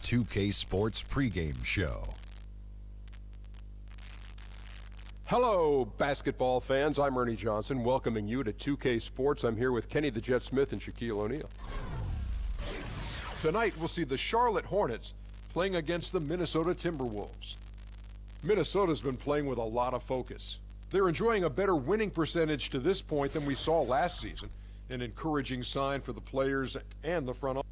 2K Sports pregame show. Hello, basketball fans. I'm Ernie Johnson, welcoming you to 2K Sports. I'm here with Kenny the Jet Smith and Shaquille O'Neal. Tonight, we'll see the Charlotte Hornets playing against the Minnesota Timberwolves. Minnesota's been playing with a lot of focus. They're enjoying a better winning percentage to this point than we saw last season, an encouraging sign for the players and the front office.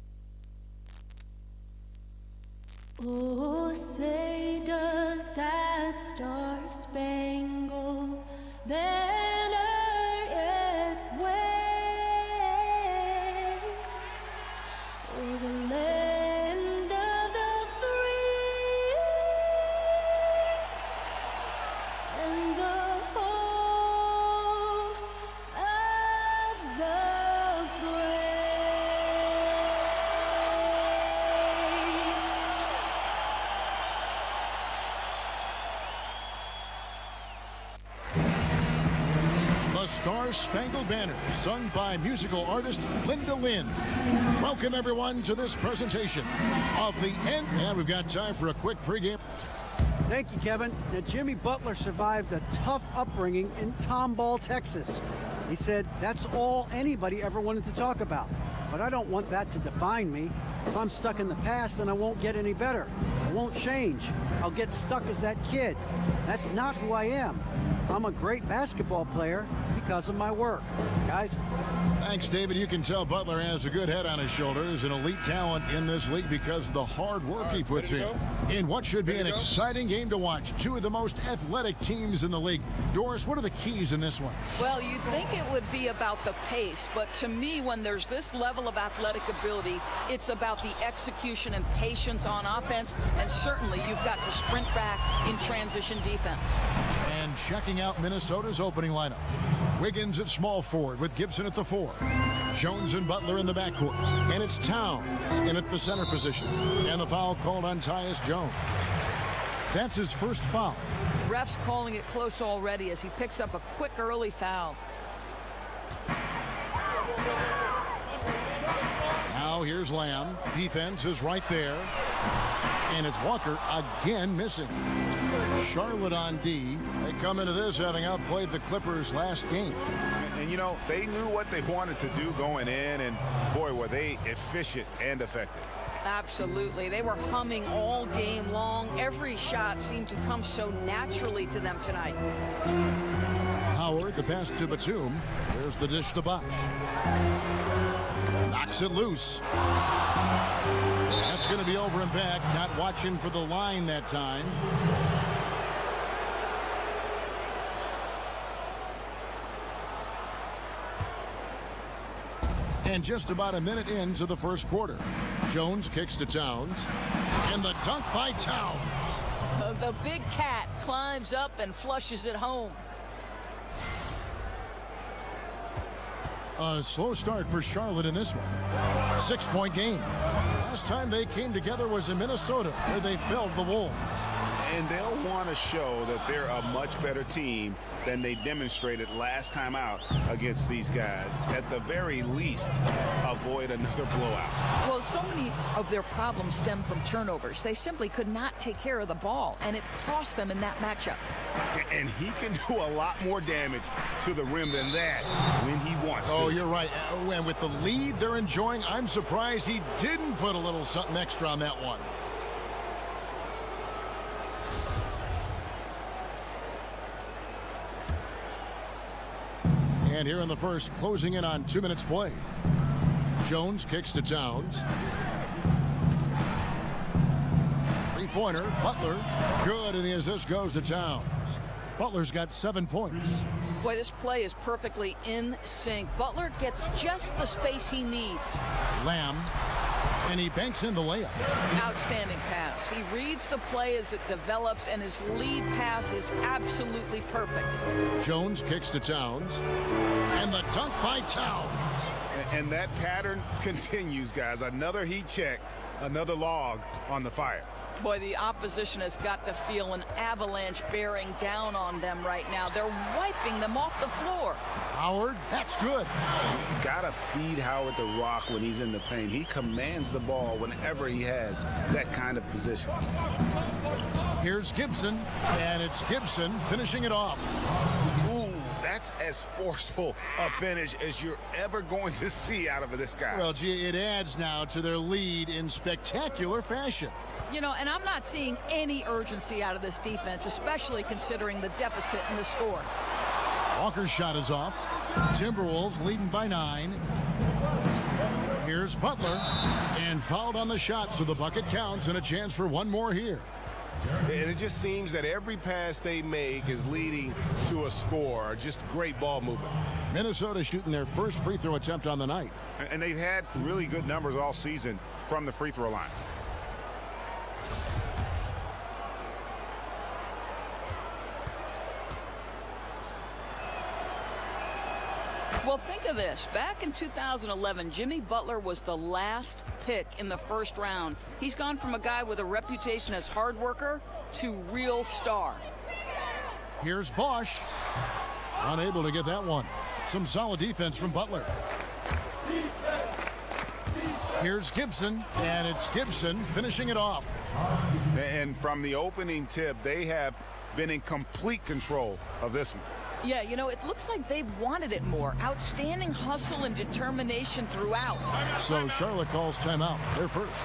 Oh, say does that star-spangled banner yet wave o'er the land of the free and the home of the brave. The Star-Spangled Banner, sung by musical artist Linda Lynn. Welcome, everyone, to this presentation of the end. And we've got time for a quick pregame. Thank you, Kevin. Now, Jimmy Butler survived a tough upbringing in Tomball, Texas. He said, that's all anybody ever wanted to talk about. But I don't want that to define me. If I'm stuck in the past, then I won't get any better. I won't change. I'll get stuck as that kid. That's not who I am. I'm a great basketball player because of my work. Guys. Thanks, David. You can tell Butler has a good head on his shoulders, an elite talent in this league because of the hard work he puts in. In what should be an exciting game to watch, two of the most athletic teams in the league. Doris, what are the keys in this one? Well, you'd think it would be about the pace, but to me, when there's this level of athletic ability, it's about the execution and patience on offense, and certainly you've got to sprint back in transition defense. And checking out Minnesota's opening lineup. Wiggins at small forward with Gibson at the 4. Jones and Butler in the backcourt. And it's Towns in at the center position. And the foul called on Tyus Jones. That's his first foul. Ref's calling it close already as he picks up a quick early foul. Now here's Lamb. Defense is right there. And it's Walker again missing. Charlotte on D. They come into this having outplayed the Clippers last game. And you know, they knew what they wanted to do going in, and boy, were they efficient and effective. Absolutely. They were humming all game long. Every shot seemed to come so naturally to them tonight. Howard, the pass to Batum. There's the dish to Bosch. Knocks it loose. That's going to be over and back. Not watching for the line that time. And just about a minute into the first quarter. Jones kicks to Towns. And the dunk by Towns. The big cat climbs up and flushes it home. A slow start for Charlotte in this one. 6-point game. Last time they came together was in Minnesota, where they felled the Wolves. And they'll want to show that they're a much better team than they demonstrated last time out against these guys. At the very least, avoid another blowout. Well, so many of their problems stem from turnovers. They simply could not take care of the ball, and it cost them in that matchup. And he can do a lot more damage to the rim than that when he wants to. Oh, you're right. And with the lead they're enjoying, I'm surprised he didn't put a little something extra on that one. And here in the first, closing in on 2 minutes play. Jones kicks to Towns. Three-pointer, Butler, good, and the assist goes to Towns. Butler's got 7 points. Boy, this play is perfectly in sync. Butler gets just the space he needs. Lamb, and he banks in the layup. Outstanding pass. He reads the play as it develops, and his lead pass is absolutely perfect. Jones kicks to Towns, and the dunk by Towns. And that pattern continues, guys. Another heat check, another log on the fire. Boy, the opposition has got to feel an avalanche bearing down on them right now. They're wiping them off the floor. Howard, that's good. You gotta feed Howard the rock when he's in the paint. He commands the ball whenever he has that kind of position. Here's Gibson, and it's Gibson finishing it off. Ooh, that's as forceful a finish as you're ever going to see out of this guy. Well, gee, it adds now to their lead in spectacular fashion. You know, and I'm not seeing any urgency out of this defense, especially considering the deficit in the score. Walker's shot is off. Timberwolves leading by 9. Here's Butler, and fouled on the shot, so the bucket counts and a chance for one more here. And it just seems that every pass they make is leading to a score. Just great ball movement. Minnesota shooting their first free throw attempt on the night. And they've had really good numbers all season from the free throw line. Well, think of this. Back in 2011, Jimmy Butler was the last pick in the first round. He's gone from a guy with a reputation as hard worker to real star. Here's Bosch. Unable to get that one. Some solid defense from Butler. Here's Gibson, and it's Gibson finishing it off. And from the opening tip, they have been in complete control of this one. Yeah, you know, it looks like they've wanted it more. Outstanding hustle and determination throughout. So Charlotte calls timeout. They're first.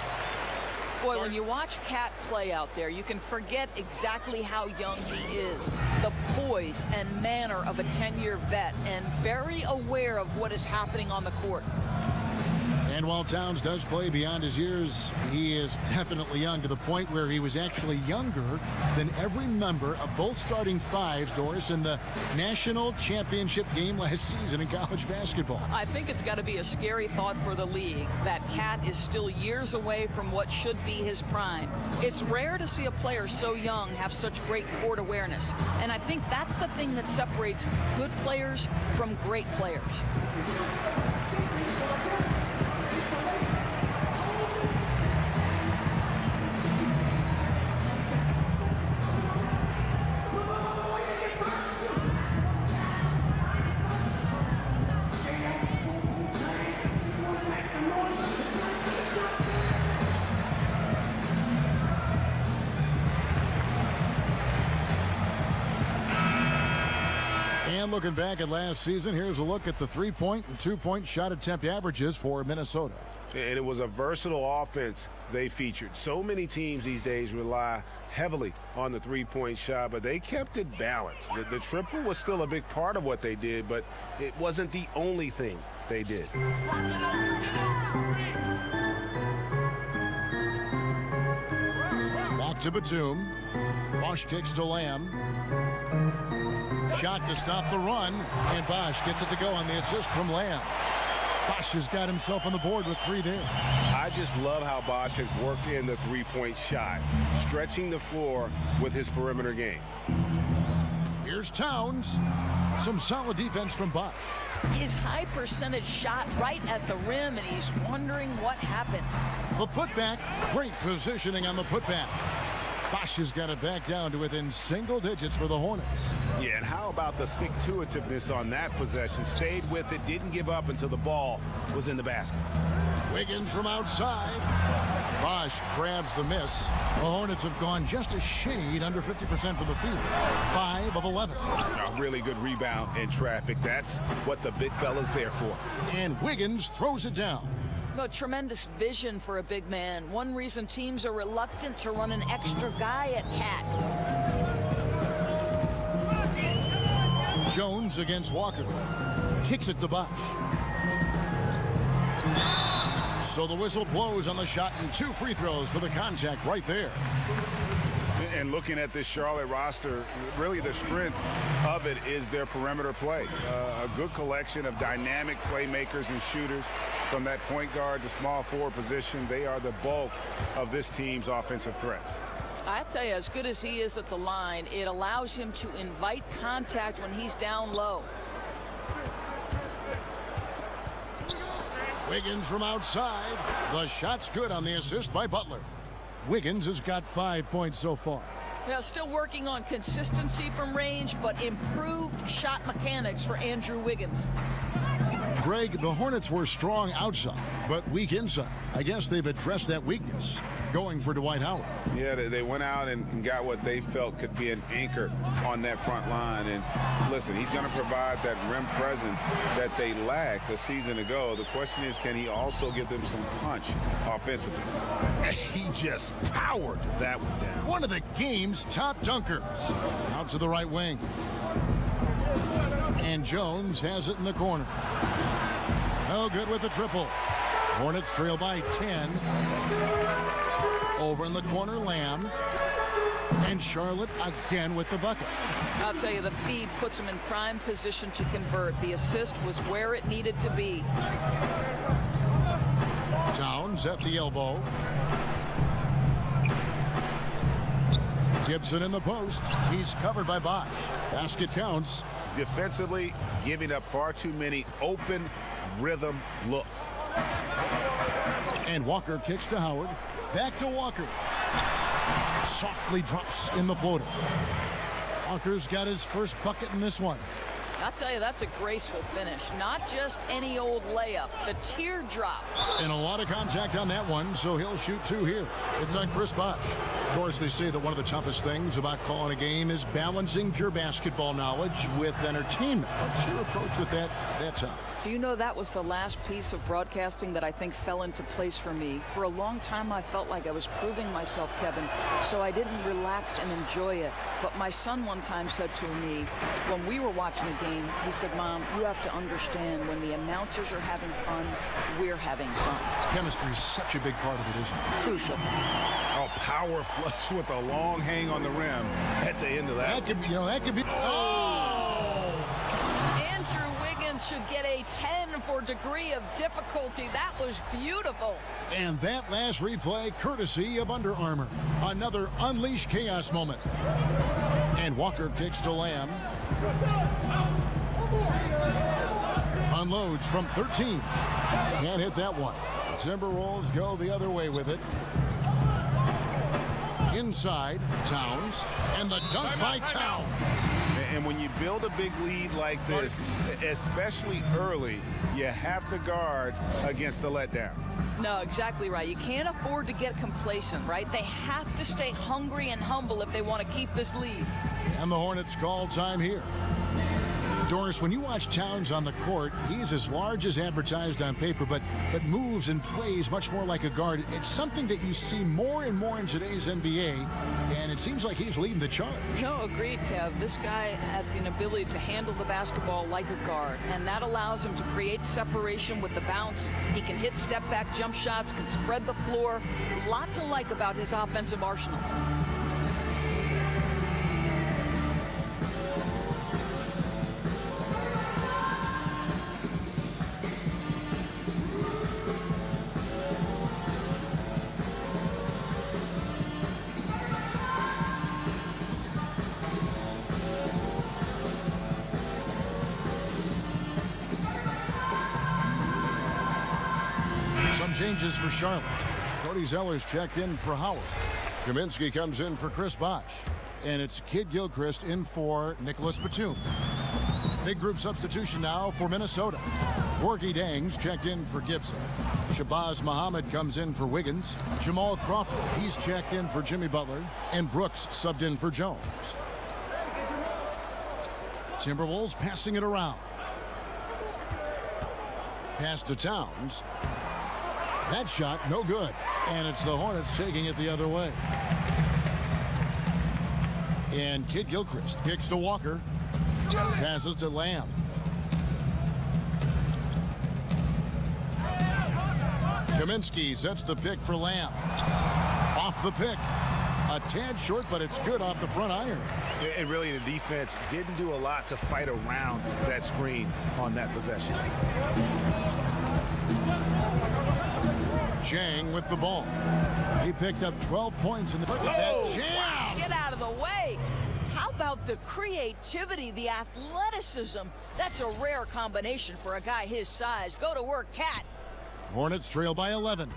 Boy, when you watch Cat play out there, you can forget exactly how young he is. The poise and manner of a 10-year vet, and very aware of what is happening on the court. And while Towns does play beyond his years, he is definitely young, to the point where he was actually younger than every member of both starting fives, Doris, in the national championship game last season in college basketball. I think it's got to be a scary thought for the league that Cat is still years away from what should be his prime. It's rare to see a player so young have such great court awareness, and I think that's the thing that separates good players from great players. And looking back at last season, here's a look at the 3-point and 2-point shot attempt averages for Minnesota. And it was a versatile offense they featured. So many teams these days rely heavily on the three-point shot, but they kept it balanced. The triple was still a big part of what they did, but it wasn't the only thing they did. Back to Batum. Bosch kicks to Lamb. Shot to stop the run, and Bosch gets it to go on the assist from Lamb. Bosch has got himself on the board with 3 there. I just love how Bosch has worked in the three-point shot, stretching the floor with his perimeter game. Here's Towns. Some solid defense from Bosch. His high percentage shot right at the rim, and he's wondering what happened. The putback, great positioning on the putback. Bosch has got it back down to within single digits for the Hornets. Yeah, and how about the stick-to-itiveness on that possession? Stayed with it, didn't give up until the ball was in the basket. Wiggins from outside. Bosch grabs the miss. The Hornets have gone just a shade under 50% from the field. 5 of 11. A really good rebound in traffic. That's what the big fella's there for. And Wiggins throws it down. Well, tremendous vision for a big man. One reason teams are reluctant to run an extra guy at Cat. Jones against Walker. Kicks it to Bosch. So the whistle blows on the shot, and 2 free throws for the contact right there. And looking at this Charlotte roster, really the strength of it is their perimeter play. A good collection of dynamic playmakers and shooters from that point guard to small forward position. They are the bulk of this team's offensive threats. I tell you, as good as he is at the line, it allows him to invite contact when he's down low. Wiggins from outside. The shot's good on the assist by Butler. Wiggins has got 5 points so far. Well, still working on consistency from range, but improved shot mechanics for Andrew Wiggins. Greg, the Hornets were strong outside, but weak inside. I guess they've addressed that weakness, going for Dwight Howard. Yeah, they went out and got what they felt could be an anchor on that front line. And listen, he's going to provide that rim presence that they lacked a season ago. The question is, can he also give them some punch offensively? He just powered that one down. One of the game's top dunkers. Out to the right wing. And Jones has it in the corner. No good with the triple. Hornets trail by 10. Over in the corner, Lamb. And Charlotte again with the bucket. I'll tell you, the feed puts him in prime position to convert. The assist was where it needed to be. Towns at the elbow. Gibson in the post. He's covered by Bosch. Basket counts. Defensively, giving up far too many open rhythm looks. And Walker kicks to Howard. Back to Walker. Softly drops in the floater. Walker's got his first bucket in this one. I'll tell you, that's a graceful finish. Not just any old layup. The teardrop. And a lot of contact on that one, so he'll shoot 2 here. It's on Chris Bosch. Of course, they say that one of the toughest things about calling a game is balancing pure basketball knowledge with entertainment. What's your approach with that topic? Do you know that was the last piece of broadcasting that I think fell into place for me? For a long time, I felt like I was proving myself, Kevin, so I didn't relax and enjoy it. But my son one time said to me, when we were watching a game, he said, Mom, you have to understand when the announcers are having fun, we're having fun. Chemistry is such a big part of it, isn't it? Crucial. A power flush with a long hang on the rim at the end of that. That could be. Oh! Andrew Wiggins should get a 10 for degree of difficulty. That was beautiful. And that last replay, courtesy of Under Armour. Another Unleash Chaos moment. And Walker kicks to Lamb. Unloads from 13. Can't hit that one. The Timberwolves go the other way with it. Inside, Towns. And the dunk by Towns. And when you build a big lead like this, especially early, you have to guard against the letdown. No, exactly right. You can't afford to get complacent, right? They have to stay hungry and humble if they want to keep this lead. And the Hornets call time here. Doris, when you watch Towns on the court, he's as large as advertised on paper, but moves and plays much more like a guard. It's something that you see more and more in today's NBA, and it seems like he's leading the charge. No, agreed, Kev. This guy has the ability to handle the basketball like a guard, and that allows him to create separation with the bounce. He can hit step-back jump shots, can spread the floor. A lot to like about his offensive arsenal. Changes for Charlotte. Cody Zeller's checked in for Howard. Kaminsky comes in for Chris Bosch. And it's Kid Gilchrist in for Nicholas Batum. Big group substitution now for Minnesota. Gorgie Dangs checked in for Gibson. Shabazz Muhammad comes in for Wiggins. Jamal Crawford, he's checked in for Jimmy Butler. And Brooks subbed in for Jones. Timberwolves passing it around. Pass to Towns. That shot, no good. And it's the Hornets taking it the other way. And Kid Gilchrist kicks to Walker. Passes to Lamb. Kaminsky sets the pick for Lamb. Off the pick. A tad short, but it's good off the front iron. And really, the defense didn't do a lot to fight around that screen on that possession. Chang with the ball. He picked up 12 points in the that jam. Wow, get out of the way. How about the creativity, the athleticism? That's a rare combination for a guy his size. Go to work, Cat. Hornets trail by 11.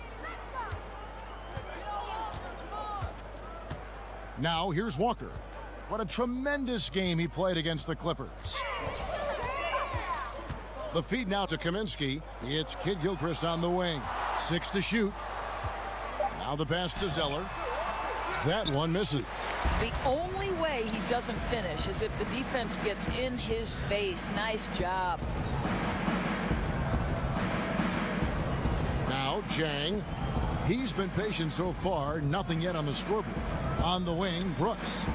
Now here's Walker. What a tremendous game he played against the Clippers. The feed now to Kaminsky. It's Kid Gilchrist on the wing. 6 to shoot. Now the pass to Zeller. That one misses. The only way he doesn't finish is if the defense gets in his face. Nice job. Now Jang. He's been patient so far. Nothing yet on the scoreboard. On the wing, Brooks.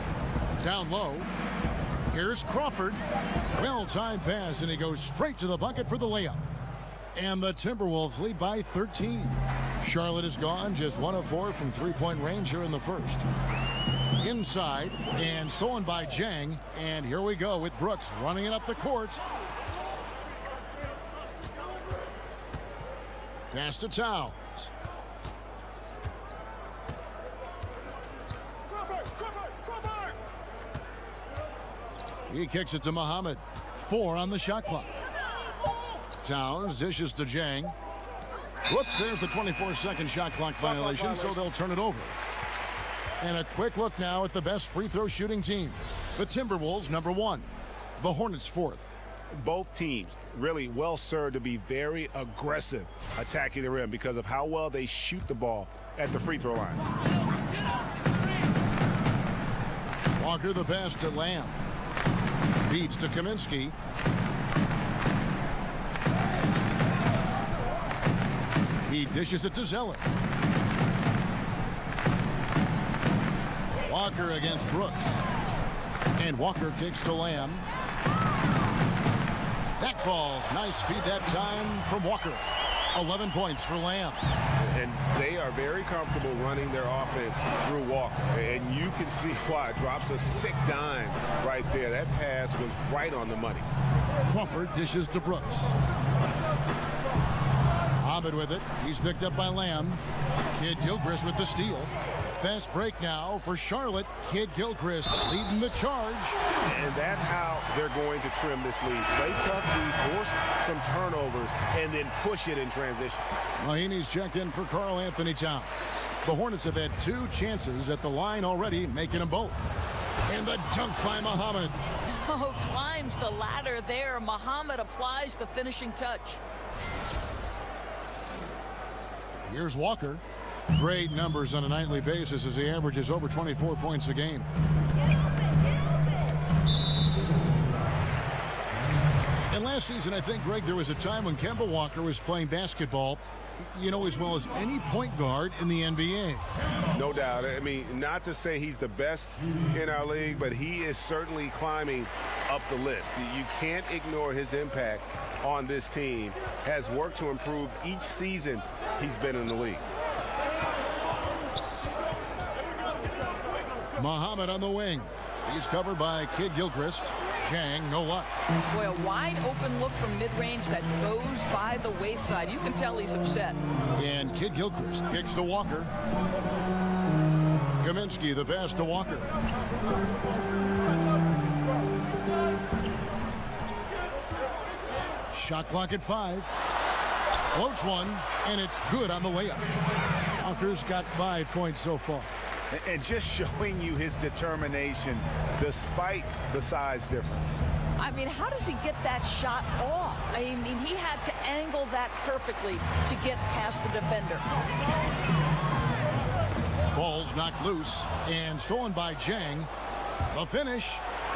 Down low. Here's Crawford. Well-timed pass, and he goes straight to the bucket for the layup. And the Timberwolves lead by 13. Charlotte is gone, just 1 of 4 from three-point range here in the first. Inside, and stolen by Jang. And here we go with Brooks running it up the court. Pass to Towns. He kicks it to Muhammad. 4 on the shot clock. Towns dishes to Jang. Whoops, there's the 24-second shot clock violation, so they'll turn it over. And a quick look now at the best free throw shooting teams. The Timberwolves, number 1. The Hornets, 4th. Both teams really well served to be very aggressive attacking the rim because of how well they shoot the ball at the free throw line. Walker the pass to Lamb. Feeds to Kaminsky. He dishes it to Zeller. Walker against Brooks. And Walker kicks to Lamb. That falls. Nice feed that time from Walker. 11 points for Lamb. And they are very comfortable running their offense through Walker. And you can see why. Drops a sick dime right there. That pass was right on the money. Crawford dishes to Brooks. Muhammad with it. He's picked up by Lamb. Kid Gilchrist with the steal. Fast break now for Charlotte. Kid Gilchrist leading the charge. And that's how they're going to trim this lead. Play tough, force some turnovers, and then push it in transition. Mahinmi's checked in for Karl Anthony Towns. The Hornets have had 2 chances at the line already, making them both. And the dunk by Muhammad. Oh, climbs the ladder there. Muhammad applies the finishing touch. Here's Walker. Great numbers on a nightly basis as he averages over 24 points a game. And last season, I think, Greg, there was a time when Kemba Walker was playing basketball, you know, as well as any point guard in the NBA. No doubt. I mean, not to say he's the best in our league, but he is certainly climbing up the list. You can't ignore his impact on this team. Has worked to improve each season he's been in the league. Muhammad on the wing. He's covered by Kid Gilchrist. Jang, no luck. Boy, a wide open look from mid-range that goes by the wayside. You can tell he's upset. And Kid Gilchrist kicks to Walker. Kaminsky, the pass to Walker. Shot clock at 5. Floats one, and it's good on the layup. Walker's got 5 points so far. And just showing you his determination despite the size difference. I mean, how does he get that shot off? I mean, he had to angle that perfectly to get past the defender. Ball's knocked loose and stolen by Jang. A finish,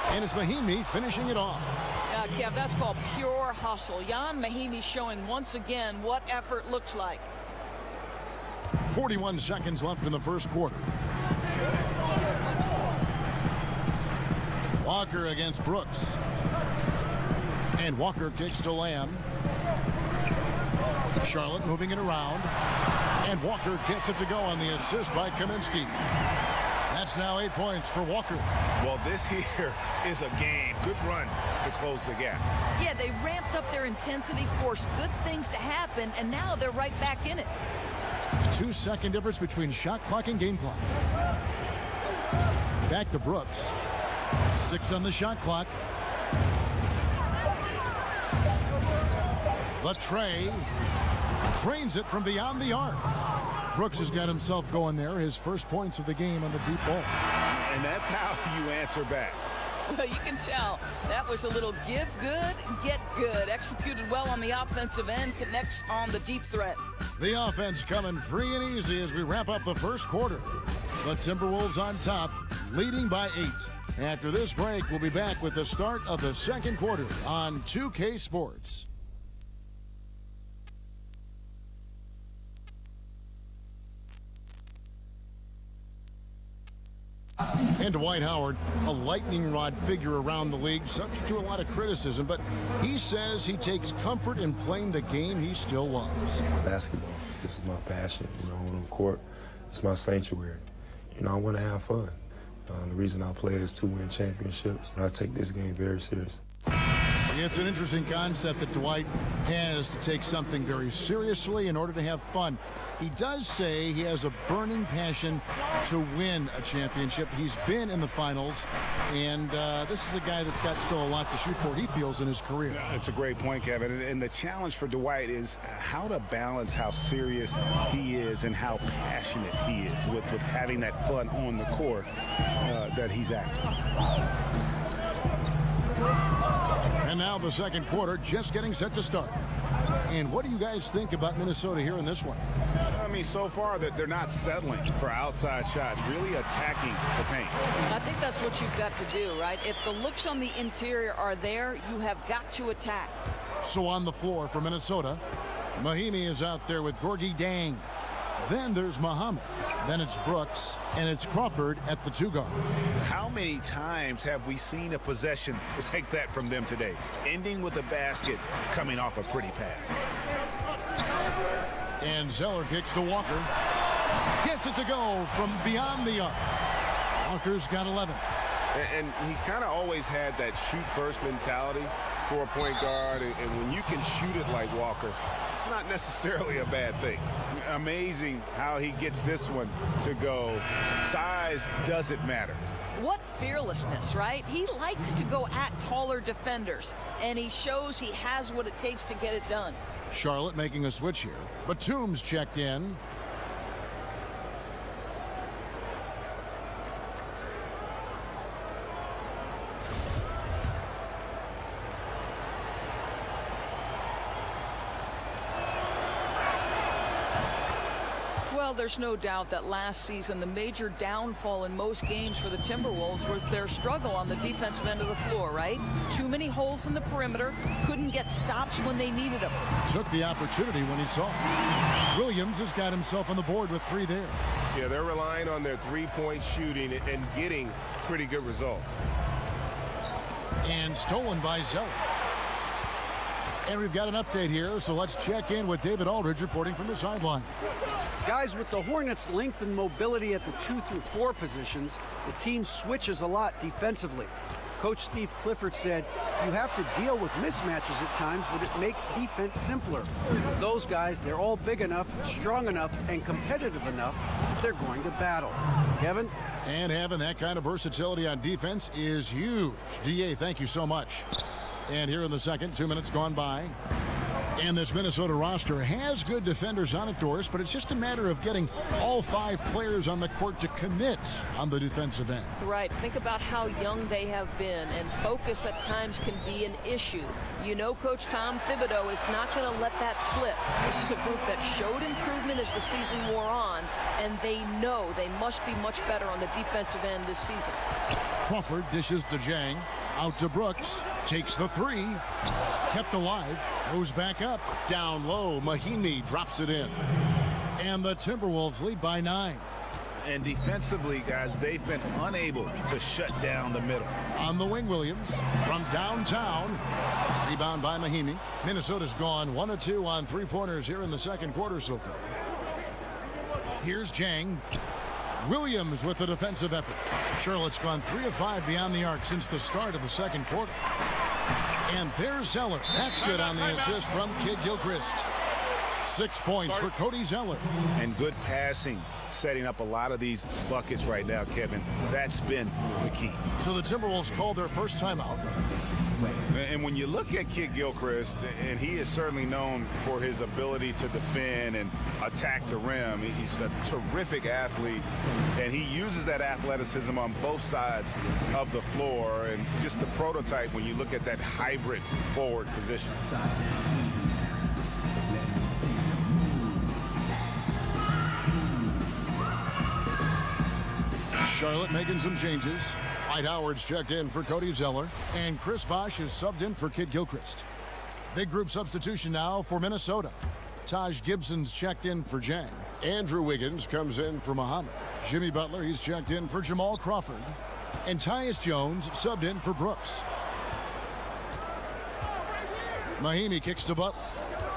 and it's Mahinmi finishing it off. Kev, that's called pure hustle. Jan Mahinmi showing once again what effort looks like. 41 seconds left in the first quarter. Walker against Brooks. And Walker kicks to Lamb. Charlotte moving it around. And Walker gets it to go on the assist by Kaminsky. That's now 8 points for Walker. Well, this here is a game. Good run to close the gap. Yeah, they ramped up their intensity, forced good things to happen, and now they're right back in it. 2-second difference between shot clock and game clock. Back to Brooks. 6 on the shot clock. The tray. Trains it from beyond the arc. Brooks has got himself going there. His first points of the game on the deep ball. And that's how you answer back. Well, you can tell that was a little give good, get good. Executed well on the offensive end, connects on the deep threat. The offense coming free and easy as we wrap up the first quarter. The Timberwolves on top, leading by 8. After this break, we'll be back with the start of the second quarter on 2K Sports. And Dwight Howard, a lightning rod figure around the league, subject to a lot of criticism, but he says he takes comfort in playing the game he still loves. Basketball, this is my passion, on the court, it's my sanctuary. I want to have fun. The reason I play is to win championships, and I take this game very seriously. It's an interesting concept that Dwight has to take something very seriously in order to have fun. He does say he has a burning passion to win a championship. He's been in the finals, and this is a guy that's got still a lot to shoot for, he feels, in his career. It's a great point, Kevin. And the challenge for Dwight is how to balance how serious he is and how passionate he is with having that fun on the court that he's after. And now the second quarter just getting set to start. And what do you guys think about Minnesota here in this one? I mean, so far that they're not settling for outside shots, really attacking the paint. I think that's what you've got to do, right? If the looks on the interior are there, you have got to attack. So on the floor for Minnesota, Mahimi is out there with Gorgie Dang. Then there's Muhammad. Then it's Brooks, and it's Crawford at the 2 guard. How many times have we seen a possession like that from them today, ending with a basket coming off a pretty pass? And Zeller kicks to Walker. Gets it to go from beyond the arc. Walker's got 11. And he's kind of always had that shoot-first mentality for a point guard. And when you can shoot it like Walker, it's not necessarily a bad thing. Amazing how he gets this one to go. Size doesn't matter. What fearlessness, right? He likes to go at taller defenders, and he shows he has what it takes to get it done. Charlotte making a switch here. Batum's checked in. Well, there's no doubt that last season the major downfall in most games for the Timberwolves was their struggle on the defensive end of the floor, right? Too many holes in the perimeter, couldn't get stops when they needed them. Took the opportunity when he saw it. Williams has got himself on the board with 3 there. Yeah, they're relying on their three-point shooting and getting pretty good results. And stolen by Zeller. And we've got an update here, so let's check in with David Aldridge reporting from the sideline. Guys, with the Hornets' length and mobility at the 2 through 4 positions, the team switches a lot defensively. Coach Steve Clifford said, you have to deal with mismatches at times, but it makes defense simpler. With those guys, they're all big enough, strong enough, and competitive enough that they're going to battle. Kevin? And having that kind of versatility on defense is huge. DA, thank you so much. And here in the second, 2 minutes gone by. And this Minnesota roster has good defenders on it, Doris, but it's just a matter of getting all 5 players on the court to commit on the defensive end. Right. Think about how young they have been, and focus at times can be an issue. You know, Coach Tom Thibodeau is not going to let that slip. This is a group that showed improvement as the season wore on, and they know they must be much better on the defensive end this season. Crawford dishes to Jang. Out to Brooks. Takes the 3. Kept alive. Goes back up. Down low. Mahimi drops it in. And the Timberwolves lead by 9. And defensively, guys, they've been unable to shut down the middle. On the wing, Williams. From downtown. Rebound by Mahimi. Minnesota's gone 1 of 2 on 3-pointers here in the second quarter so far. Here's Jang. Williams with the defensive effort. Charlotte's gone 3 of 5 beyond the arc since the start of the second quarter. And there's Zeller. That's good on the assist from Kid Gilchrist. 6 points for Cody Zeller. And good passing, setting up a lot of these buckets right now, Kevin. That's been the key. So the Timberwolves called their first timeout. And when you look at Kid Gilchrist, and he is certainly known for his ability to defend and attack the rim. He's a terrific athlete, and he uses that athleticism on both sides of the floor, and just the prototype when you look at that hybrid forward position. Charlotte making some changes. Dwight Howard's checked in for Cody Zeller, and Chris Bosh is subbed in for Kid Gilchrist. Big group substitution now for Minnesota. Taj Gibson's checked in for Jang. Andrew Wiggins comes in for Muhammad. Jimmy Butler, he's checked in for Jamal Crawford. And Tyus Jones subbed in for Brooks. Mahimi kicks to Butler.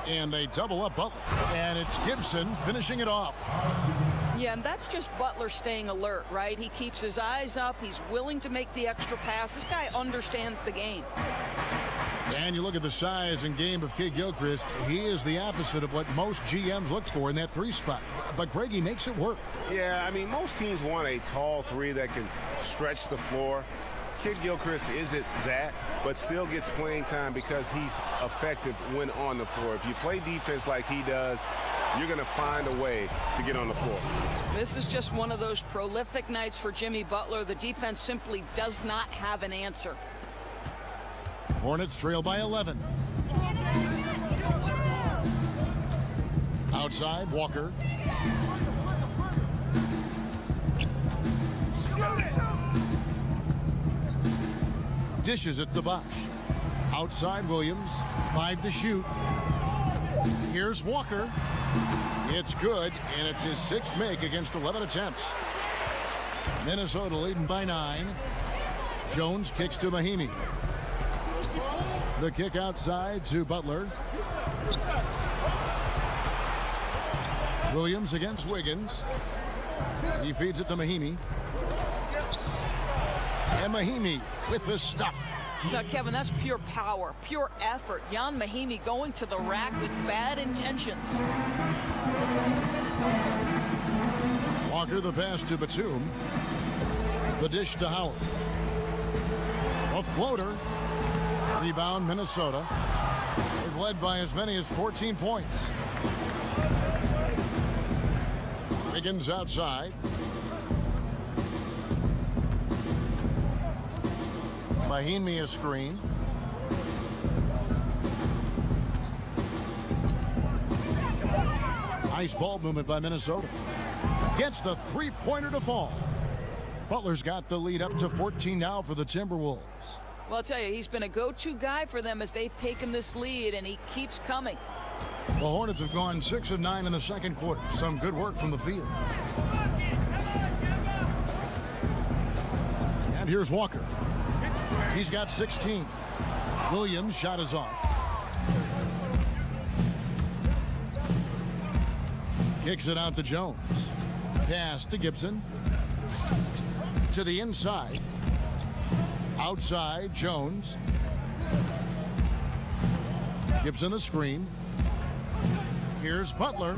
And they double up Butler. And it's Gibson finishing it off. Yeah, and that's just Butler staying alert, right? He keeps his eyes up. He's willing to make the extra pass. This guy understands the game. And you look at the size and game of Kid Gilchrist. He is the opposite of what most GMs look for in that 3 spot. But Greg, he makes it work. Yeah, I mean, most teams want a tall 3 that can stretch the floor. Kid Gilchrist isn't that, but still gets playing time because he's effective when on the floor. If you play defense like he does, you're going to find a way to get on the floor. This is just one of those prolific nights for Jimmy Butler. The defense simply does not have an answer. Hornets trail by 11. Outside, Walker. Dishes it to Bosh. Outside, Williams. 5 to shoot. Here's Walker. It's good, and it's his 6th make against 11 attempts. Minnesota leading by 9. Jones kicks to Mahimi. The kick outside to Butler. Williams against Wiggins. He feeds it to Mahimi. And Mahimi with the stuff. Now, Kevin, that's pure power, pure effort. Jan Mahimi going to the rack with bad intentions. Walker the pass to Batum. The dish to Howard. A floater. Rebound Minnesota. They've led by as many as 14 points. Wiggins outside. Mahimi a screen. Nice ball movement by Minnesota. Gets the 3-pointer to fall. Butler's got the lead up to 14 now for the Timberwolves. Well, I'll tell you, he's been a go-to guy for them as they've taken this lead, and he keeps coming. The Hornets have gone 6 of 9 in the second quarter. Some good work from the field. And here's Walker. He's got 16. Williams' shot is off. Kicks it out to Jones. Pass to Gibson. To the inside. Outside, Jones. Gibson the screen. Here's Butler.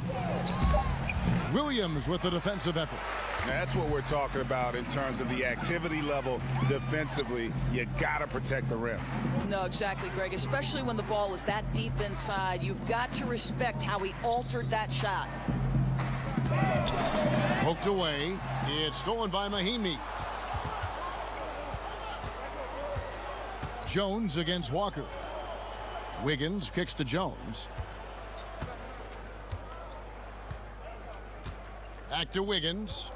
Williams with the defensive effort. That's what we're talking about in terms of the activity level defensively. You got to protect the rim. No, exactly, Greg. Especially when the ball is that deep inside. You've got to respect how he altered that shot. Poked away. It's stolen by Mahimi. Jones against Walker. Wiggins kicks to Jones. Back to Wiggins.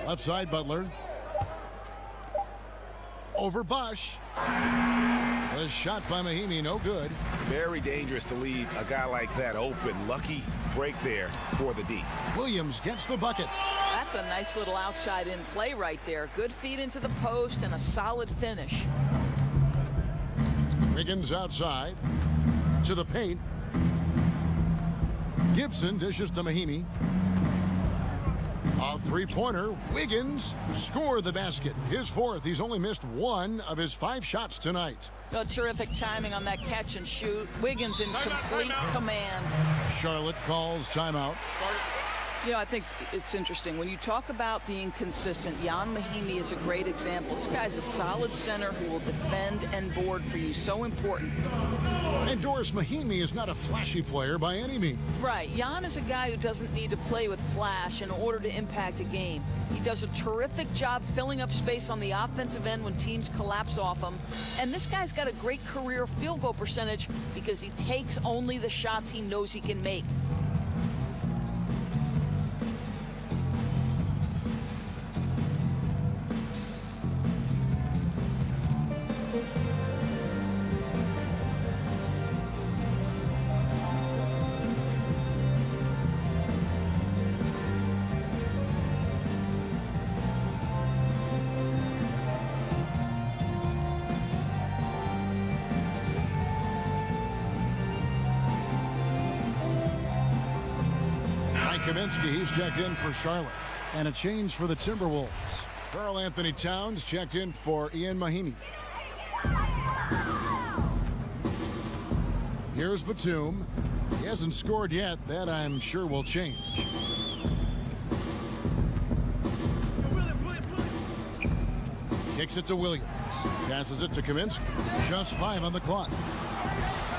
Left side, Butler. Over Bosh. The shot by Mahimi, no good. Very dangerous to leave a guy like that open. Lucky break there for the D. Williams gets the bucket. That's a nice little outside in play right there. Good feed into the post and a solid finish. Wiggins outside. To the paint. Gibson dishes to Mahimi. A three-pointer. Wiggins scored the basket. His fourth. He's only missed one of his 5 shots tonight. Oh, terrific timing on that catch and shoot. Wiggins in complete command. Charlotte calls timeout. You know, I think it's interesting. When you talk about being consistent, Jan Mahimi is a great example. This guy's a solid center who will defend and board for you. So important. And Doris, Mahimi is not a flashy player by any means. Right. Jan is a guy who doesn't need to play with flash in order to impact a game. He does a terrific job filling up space on the offensive end when teams collapse off him. And this guy's got a great career field goal percentage because he takes only the shots he knows he can make. Kaminsky, he's checked in for Charlotte. And a change for the Timberwolves. Karl Anthony Towns checked in for Ian Mahimi. Here's Batum. He hasn't scored yet. That, I'm sure, will change. Kicks it to Williams. Passes it to Kaminsky. Just 5 on the clock.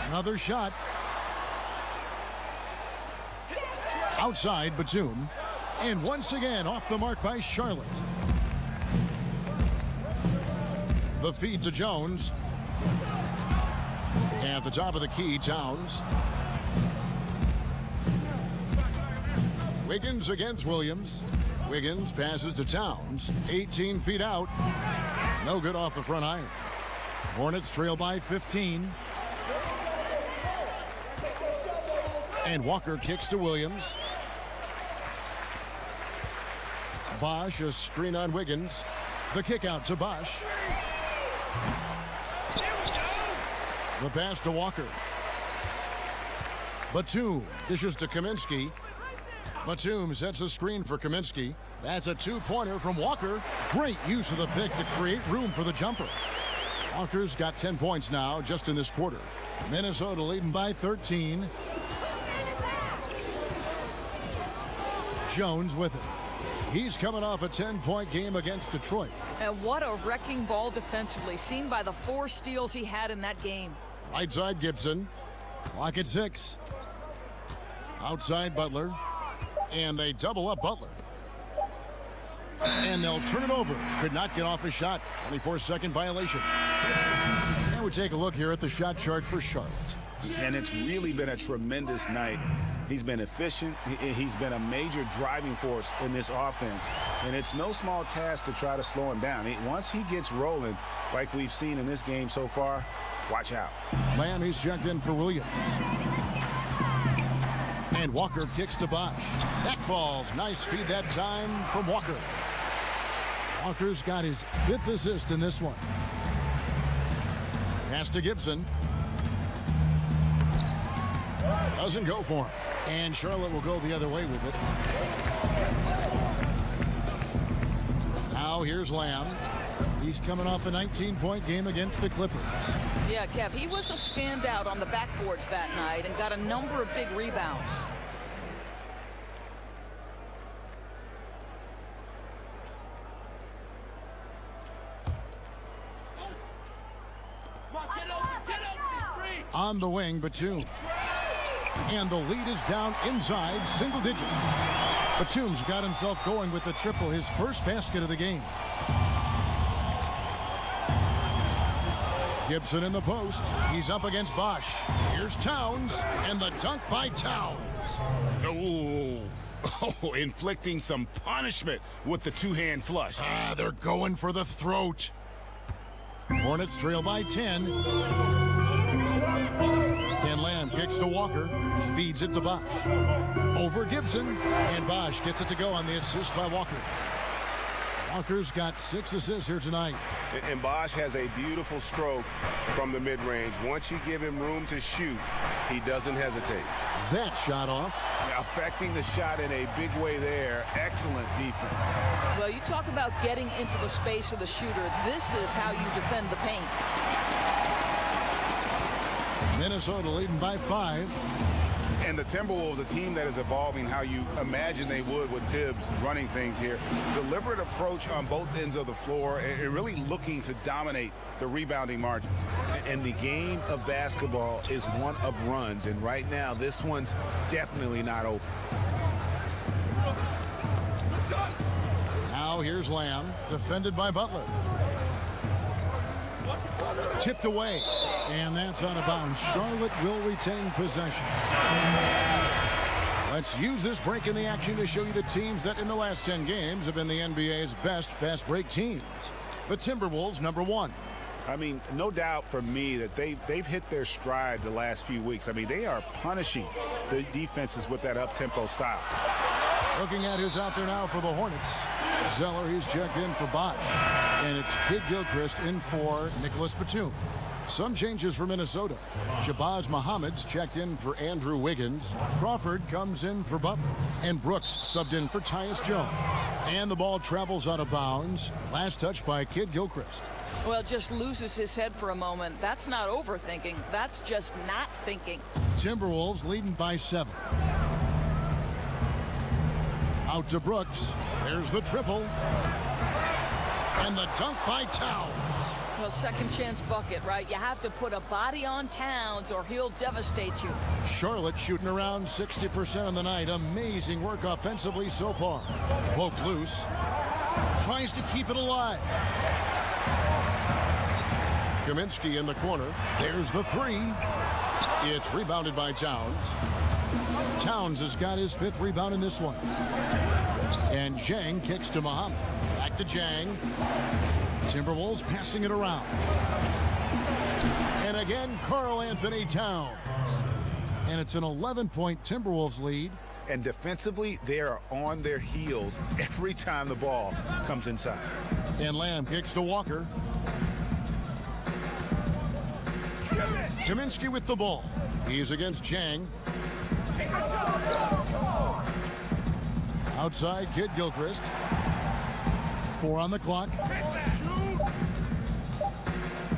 Another shot. Outside Batum, and once again off the mark by Charlotte. The feed to Jones. At the top of the key, Towns. Wiggins against Williams. Wiggins passes to Towns. 18 feet out. No good off the front iron. Hornets trail by 15. And Walker kicks to Williams. Bosch, a screen on Wiggins. The kick out to Bosch. The pass to Walker. Batum dishes to Kaminsky. Batum sets a screen for Kaminsky. That's a 2-pointer from Walker. Great use of the pick to create room for the jumper. Walker's got 10 points now just in this quarter. Minnesota leading by 13. Jones with it. He's coming off a 10-point game against Detroit. And what a wrecking ball defensively, seen by the 4 steals he had in that game. Right side Gibson. Clock at 6. Outside Butler. And they double up Butler. And they'll turn it over. Could not get off a shot. 24-second violation. Now we take a look here at the shot chart for Charlotte. And it's really been a tremendous night. He's been efficient. He's been a major driving force in this offense. And it's no small task to try to slow him down. Once he gets rolling, like we've seen in this game so far, watch out. Lamb, he's checked in for Williams. And Walker kicks to Bosch. That falls. Nice feed that time from Walker. Walker's got his 5th assist in this one. Pass to Gibson. Doesn't go for him. And Charlotte will go the other way with it. Now here's Lamb. He's coming off a 19-point game against the Clippers. Yeah, Kev, he was a standout on the backboards that night and got a number of big rebounds. On the wing, Batum. And the lead is down inside single digits. Batum's got himself going with the triple, his first basket of the game. Gibson in the post. He's up against Bosch. Here's Towns, and the dunk by Towns. Oh, inflicting some punishment with the 2-hand flush. They're going for the throat. Hornets trail by 10. And Lamb kicks to Walker, feeds it to Bosch. Over Gibson, and Bosch gets it to go on the assist by Walker. Walker's got 6 assists here tonight. And Bosch has a beautiful stroke from the mid-range. Once you give him room to shoot, he doesn't hesitate. That shot off. Affecting the shot in a big way there. Excellent defense. Well, you talk about getting into the space of the shooter. This is how you defend the paint. Minnesota leading by 5. And the Timberwolves, a team that is evolving how you imagine they would with Tibbs running things here. Deliberate approach on both ends of the floor and really looking to dominate the rebounding margins. And the game of basketball is one of runs. And right now, this one's definitely not over. Now here's Lamb, defended by Butler. Tipped away, and that's out of bounds. Charlotte will retain possession. Let's use this break in the action to show you the teams that in the last 10 games have been the NBA's best fast break teams. The Timberwolves, number 1. I mean, no doubt for me that they've hit their stride the last few weeks. I mean, they are punishing the defenses with that up-tempo style. Looking at who's out there now for the Hornets. Zeller, he's checked in for Bosch. And it's Kid Gilchrist in for Nicholas Batum. Some changes for Minnesota. Shabazz Muhammad's checked in for Andrew Wiggins. Crawford comes in for Butler. And Brooks subbed in for Tyus Jones. And the ball travels out of bounds. Last touch by Kid Gilchrist. Well, just loses his head for a moment. That's not overthinking. That's just not thinking. Timberwolves leading by 7. Out to Brooks. There's the triple. And the dunk by Towns. Well, second chance bucket, right? You have to put a body on Towns or he'll devastate you. Charlotte shooting around 60% on the night. Amazing work offensively so far. Poke loose. Tries to keep it alive. Kaminsky in the corner. There's the 3. It's rebounded by Towns. Towns has got his 5th rebound in this one. And Jang kicks to Muhammad. Back to Jang. Timberwolves passing it around. And again, Karl Anthony Towns. And it's an 11-point Timberwolves lead. And defensively, they are on their heels every time the ball comes inside. And Lamb kicks to Walker. Kaminsky with the ball. He's against Jang. Outside, Kid Gilchrist. 4 on the clock.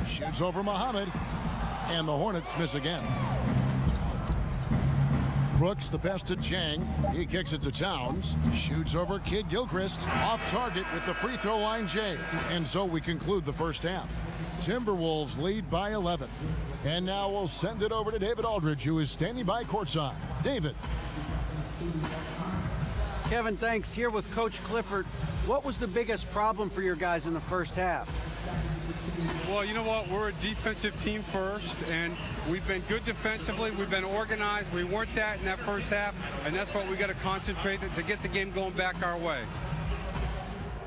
Shoots over Muhammad. And the Hornets miss again. Brooks, the pass to Jang. He kicks it to Towns. Shoots over Kid Gilchrist. Off target with the free throw line, Jay. And so we conclude the first half. Timberwolves lead by 11. And now we'll send it over to David Aldridge, who is standing by courtside. David. Kevin, thanks. Here with Coach Clifford. What was the biggest problem for your guys in the first half? Well, you know what? We're a defensive team first, and we've been good defensively. We've been organized. We weren't that in that first half, and that's what we got to concentrate to get the game going back our way.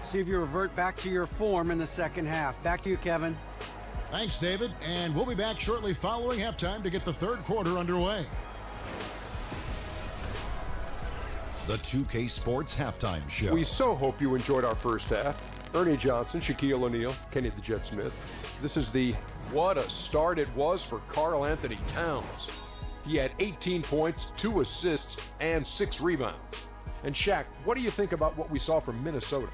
See if you revert back to your form in the second half. Back to you, Kevin. Thanks, David. And we'll be back shortly following halftime to get the third quarter underway. The 2K Sports Halftime Show. We so hope you enjoyed our first half. Ernie Johnson, Shaquille O'Neal, Kenny the Jet Smith. This is the what a start it was for Karl Anthony Towns. He had 18 points, 2 assists, and 6 rebounds. And Shaq, what do you think about what we saw from Minnesota?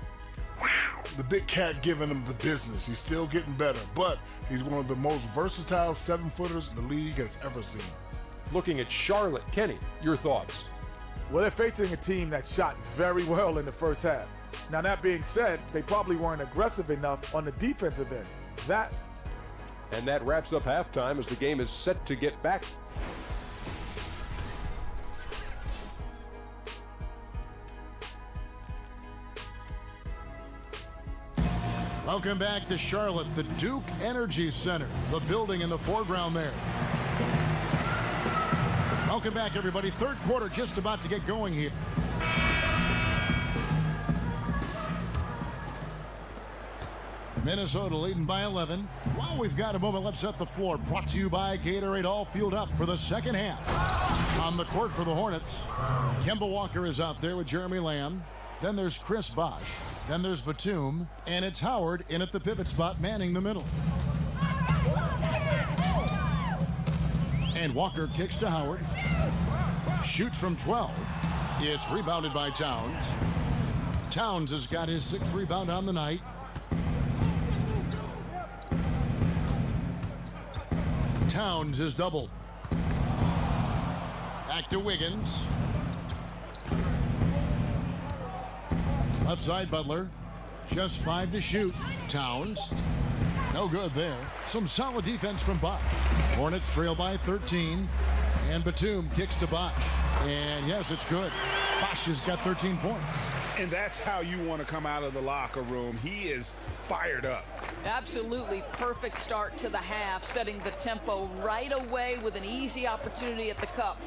Wow, the big cat giving him the business. He's still getting better, but he's one of the most versatile 7-footers the league has ever seen. Looking at Charlotte, Kenny, your thoughts? Well, they're facing a team that shot very well in the first half. Now, that being said, they probably weren't aggressive enough on the defensive end. And that wraps up halftime as the game is set to get back. Welcome back to Charlotte, the Duke Energy Center, the building in the foreground there. Welcome back, everybody. Third quarter just about to get going here. Minnesota leading by 11. While we've got a moment, let's set the floor. Brought to you by Gatorade, all fueled up for the second half. On the court for the Hornets, Kemba Walker is out there with Jeremy Lamb. Then there's Chris Bosh. Then there's Batum. And it's Howard in at the pivot spot, manning the middle. And Walker kicks to Howard. Shoots from 12. It's rebounded by Towns. Towns has got his 6th rebound on the night. Towns is doubled. Back to Wiggins. Left side Butler. Just 5 to shoot. Towns. No good there. Some solid defense from Bosh. Hornets trail by 13. And Batum kicks to Bosh. And yes, it's good. Bosh has got 13 points. And that's how you want to come out of the locker room. He is fired up. Absolutely perfect start to the half, setting the tempo right away with an easy opportunity at the cup.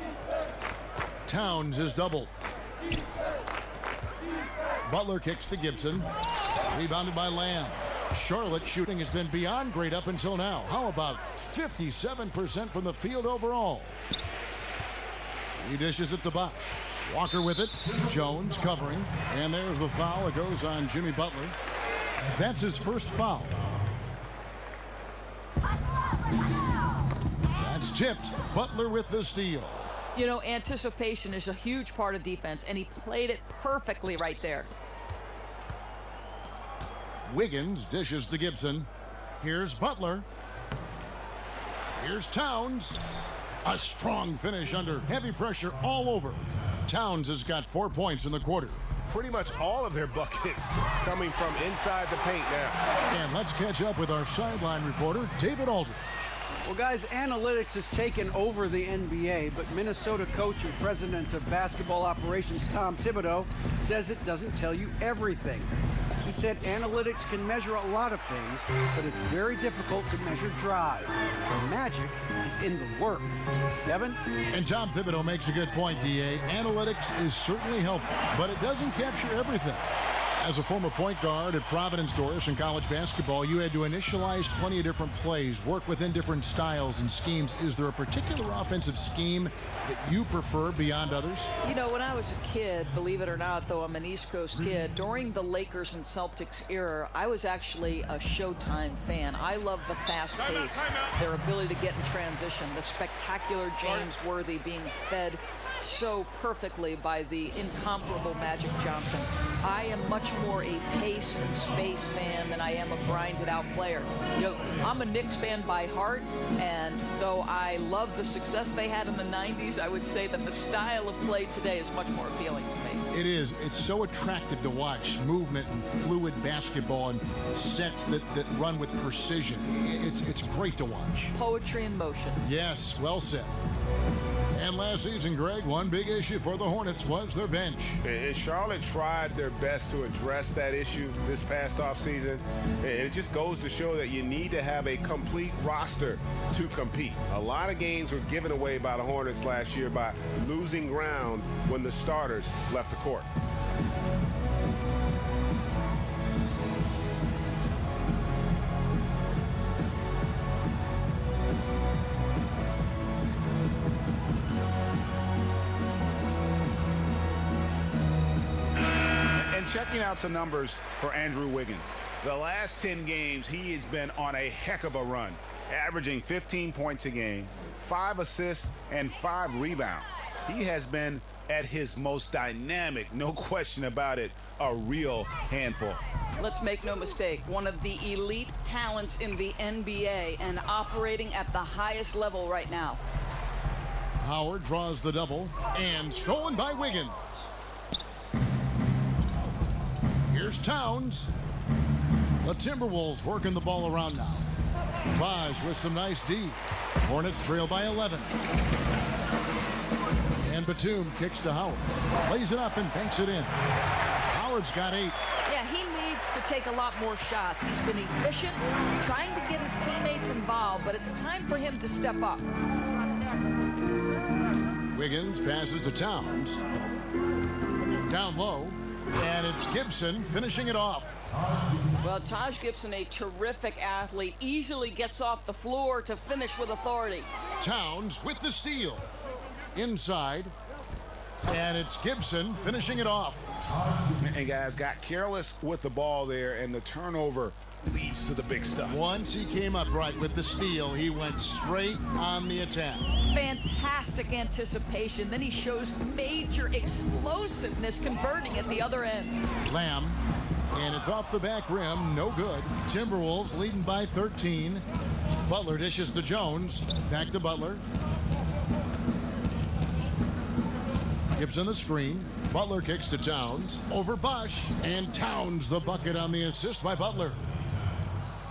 Towns is doubled. Butler kicks to Gibson. Rebounded by Lamb. Charlotte shooting has been beyond great up until now. How about 57% from the field overall? He dishes it to Bosh. Walker with it. Jones covering. And there's the foul. It goes on Jimmy Butler. That's his first foul. That's tipped. Butler with the steal. You know, anticipation is a huge part of defense, and he played it perfectly right there. Wiggins dishes to Gibson. Here's Butler. Here's Towns. A strong finish under heavy pressure all over. Towns has got 4 points in the quarter. Pretty much all of their buckets coming from inside the paint now. And let's catch up with our sideline reporter, David Aldridge. Well, guys, analytics has taken over the NBA, but Minnesota coach and president of basketball operations Tom Thibodeau says it doesn't tell you everything. He said analytics can measure a lot of things, but it's very difficult to measure drive. The magic is in the work. Kevin? And Tom Thibodeau makes a good point, D.A. Analytics is certainly helpful, but it doesn't capture everything. As a former point guard at Providence Doris in college basketball, you had to initialize plenty of different plays, work within different styles and schemes. Is there a particular offensive scheme that you prefer beyond others? You know, when I was a kid, believe it or not, though I'm an East Coast kid, during the Lakers and Celtics era, I was actually a Showtime fan. I love the fast pace, their ability to get in transition, the spectacular James Worthy being fed so perfectly by the incomparable Magic Johnson. I am much more a pace and space fan than I am a grinded out player. You know, I'm a Knicks fan by heart, and though I love the success they had in the 90s, I would say that the style of play today is much more appealing to me. It is. It's so attractive to watch. Movement and fluid basketball and sets that run with precision. It's great to watch. Poetry in motion. Yes, well said. And last season, Greg, one big issue for the Hornets was their bench. And Charlotte tried their best to address that issue this past offseason. And it just goes to show that you need to have a complete roster to compete. A lot of games were given away by the Hornets last year by losing ground when the starters left the court. Checking out some numbers for Andrew Wiggins. The last 10 games, he has been on a heck of a run, averaging 15 points a game, 5 assists, and 5 rebounds. He has been at his most dynamic, no question about it, a real handful. Let's make no mistake, one of the elite talents in the NBA and operating at the highest level right now. Howard draws the double and stolen by Wiggins. Here's Towns. The Timberwolves working the ball around now. Bosh with some nice D. Hornets trail by 11. And Batum kicks to Howard. Lays it up and banks it in. Howard's got 8. Yeah, he needs to take a lot more shots. He's been efficient, trying to get his teammates involved, but it's time for him to step up. Wiggins passes to Towns. Down low. And it's Gibson finishing it off. Well, Taj Gibson, a terrific athlete, easily gets off the floor to finish with authority. Towns with the steal. Inside. And it's Gibson finishing it off. And guys got careless with the ball there, and the turnover leads to the big stuff. Once he came up right with the steal, he went straight on the attack. Fantastic anticipation. Then he shows major explosiveness converting at the other end. Lamb, and it's off the back rim, no good. Timberwolves leading by 13. Butler dishes to Jones, back to Butler. Gibson the screen. Butler kicks to Towns. Over Bosch, and Towns the bucket on the assist by Butler.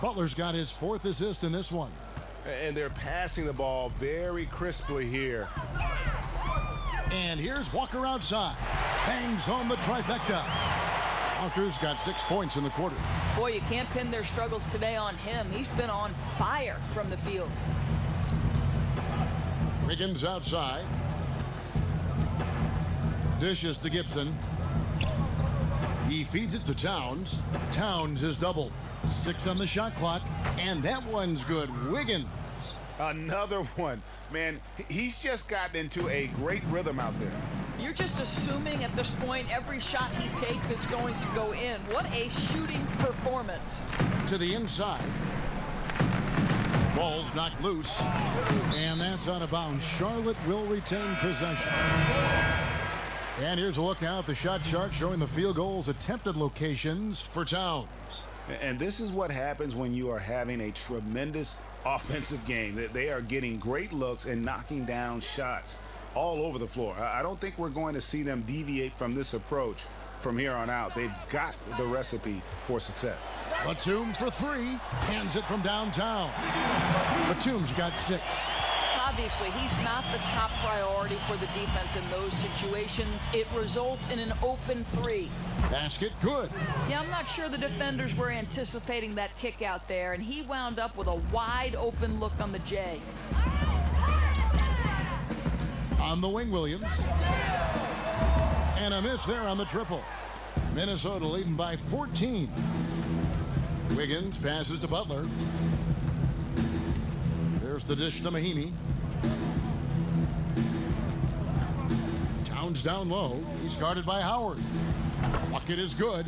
Butler's got his 4th assist in this one. And they're passing the ball very crisply here. And here's Walker outside. Bangs home the trifecta. Walker's got 6 points in the quarter. Boy, you can't pin their struggles today on him. He's been on fire from the field. Wiggins outside. Dishes to Gibson. He feeds it to Towns. Towns is doubled. 6 on the shot clock, and that one's good. Wiggins. Another one. Man, he's just gotten into a great rhythm out there. You're just assuming at this point every shot he takes it's going to go in. What a shooting performance. To the inside. Ball's knocked loose, and that's out of bounds. Charlotte will retain possession. And here's a look now at the shot chart showing the field goals attempted locations for Towns. And this is what happens when you are having a tremendous offensive game. They are getting great looks and knocking down shots all over the floor. I don't think we're going to see them deviate from this approach from here on out. They've got the recipe for success. Batum for 3. Hands it from downtown. Batum's got 6. Obviously, he's not the top priority for the defense in those situations. It results in an open 3. Basket good. Yeah, I'm not sure the defenders were anticipating that kick out there, and he wound up with a wide open look on the J. On the wing, Williams. And a miss there on the triple. Minnesota leading by 14. Wiggins passes to Butler. There's the dish to Mahinmi. Towns down low. He's guarded by Howard. Bucket is good.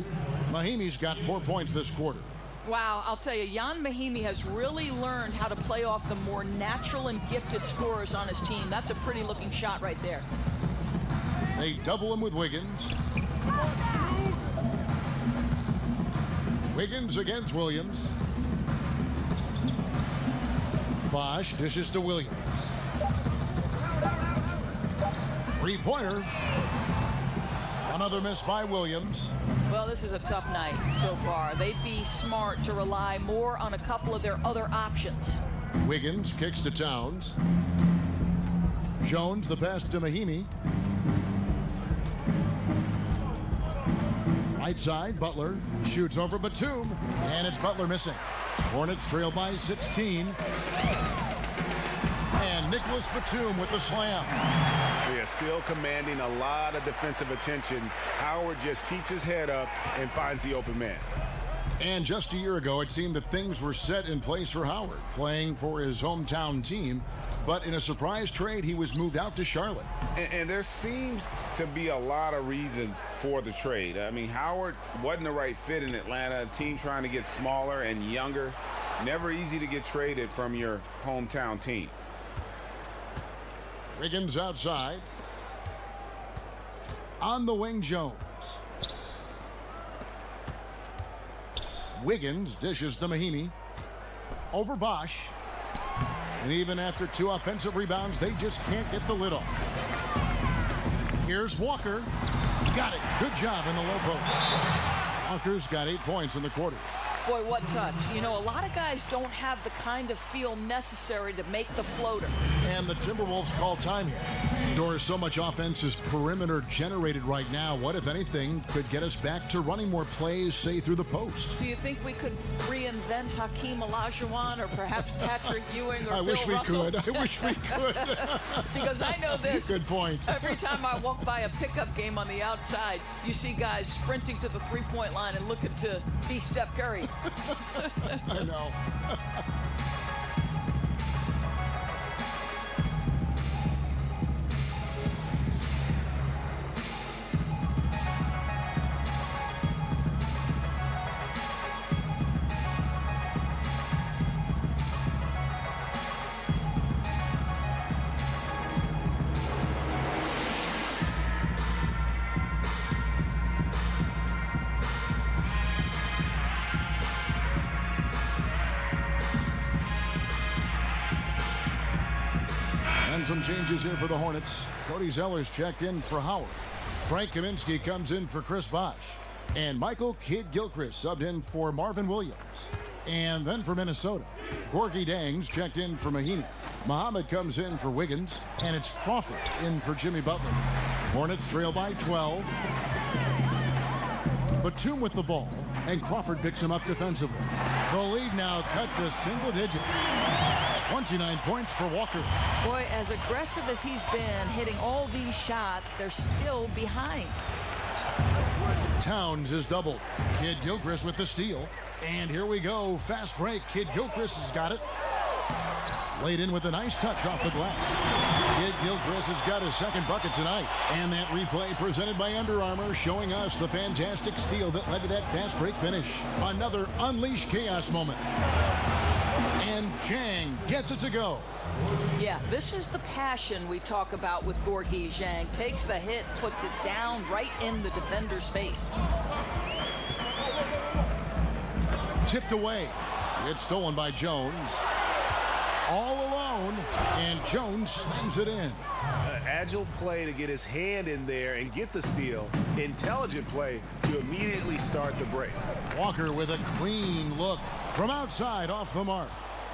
Mahinmi's got 4 points this quarter. Wow, I'll tell you, Jan Mahinmi has really learned how to play off the more natural and gifted scorers on his team. That's a pretty looking shot right there. They double him with Wiggins. Wiggins against Williams. Bosch dishes to Williams. 3-pointer. Another miss by Williams. Well, this is a tough night so far. They'd be smart to rely more on a couple of their other options. Wiggins kicks to Towns. Jones the pass to Mahinmi. Right side, Butler shoots over Batum, and it's Butler missing. Hornets trail by 16. And Nicholas Batum with the slam. They are still commanding a lot of defensive attention. Howard just keeps his head up and finds the open man. And just a year ago, it seemed that things were set in place for Howard, playing for his hometown team. But in a surprise trade, he was moved out to Charlotte. And there seems to be a lot of reasons for the trade. I mean, Howard wasn't the right fit in Atlanta, a team trying to get smaller and younger. Never easy to get traded from your hometown team. Wiggins outside. On the wing, Jones. Wiggins dishes to Mahinmi. Over Bosch. And even after 2 offensive rebounds, they just can't get the lid off. Here's Walker. Got it. Good job in the low post. Walker's got 8 points in the quarter. Boy, what touch. You know, a lot of guys don't have the kind of feel necessary to make the floater. And the Timberwolves call time here. Doris, so much offense is perimeter generated right now. What, if anything, could get us back to running more plays, say, through the post? Do you think we could reinvent Hakeem Olajuwon or perhaps Patrick Ewing or I Bill wish we Russell? could. I wish we could. Because I know this. Good point. Every time I walk by a pickup game on the outside, you see guys sprinting to the three-point line and looking to be Steph Curry. I know. some changes here for the Hornets. Cody Zeller's checked in for Howard. Frank Kaminsky comes in for Chris Bosh. And Michael Kidd-Gilchrist subbed in for Marvin Williams. And then for Minnesota, Gorgie Dangs checked in for Mahinmi. Muhammad comes in for Wiggins. And it's Crawford in for Jimmy Butler. Hornets trail by 12. Batum with the ball, and Crawford picks him up defensively. The lead now cut to single digits. 29 points for Walker. Boy, as aggressive as he's been hitting all these shots, they're still behind. Towns is doubled. Kidd-Gilchrist with the steal. And here we go. Fast break. Kidd-Gilchrist has got it. Laid in with a nice touch off the glass. Kidd-Gilchrist has got his second bucket tonight. And that replay presented by Under Armour showing us the fantastic steal that led to that fast break finish. Another unleashed chaos moment. And Zhang gets it to go. Yeah, this is the passion we talk about with Gorgie Zhang. Takes the hit, puts it down right in the defender's face. Tipped away. It's stolen by Jones. All alone, and Jones slams it in. Agile play to get his hand in there and get the steal. Intelligent play to immediately start the break. Walker with a clean look from outside off the mark.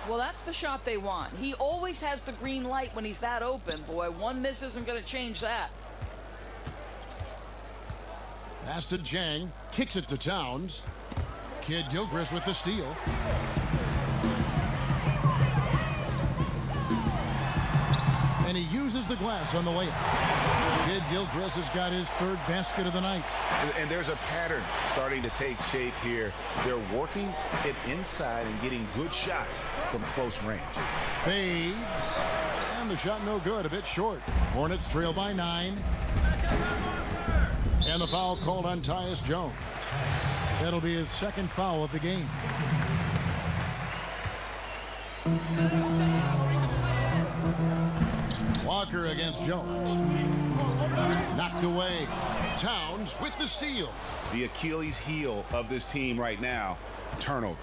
Well, that's the shot they want. He always has the green light when he's that open. Boy, one miss isn't going to change that. Pass to Zhang, kicks it to Towns. Kidd-Gilchrist with the steal. And he uses the glass on the layup. Kidd-Gilchrist has got his third basket of the night. And there's a pattern starting to take shape here. They're working it inside and getting good shots from close range. Fades. And the shot no good, a bit short. Hornets trail by 9. And the foul called on Tyus Jones. That'll be his second foul of the game. Walker against Jones. Knocked away. Towns with the steal. The Achilles heel of this team right now, turnovers.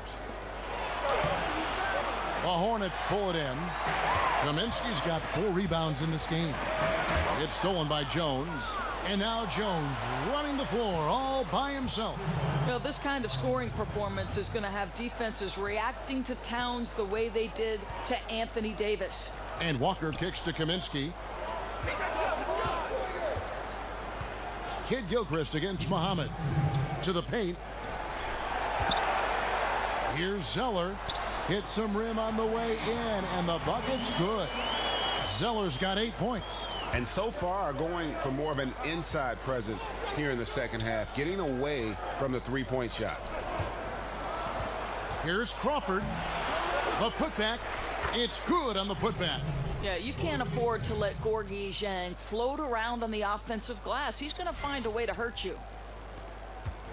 The Hornets pull it in. Kaminsky's got 4 rebounds in this game. It's stolen by Jones. And now Jones running the floor all by himself. Well, this kind of scoring performance is going to have defenses reacting to Towns the way they did to Anthony Davis. And Walker kicks to Kaminsky. Kidd-Gilchrist against Muhammad. To the paint. Here's Zeller. Hits some rim on the way in, and the bucket's good. Zeller's got 8 points. And so far going for more of an inside presence here in the second half, getting away from the three-point shot. Here's Crawford. The putback. It's good on the putback. Yeah, you can't afford to let Gorgie Zhang float around on the offensive glass. He's going to find a way to hurt you.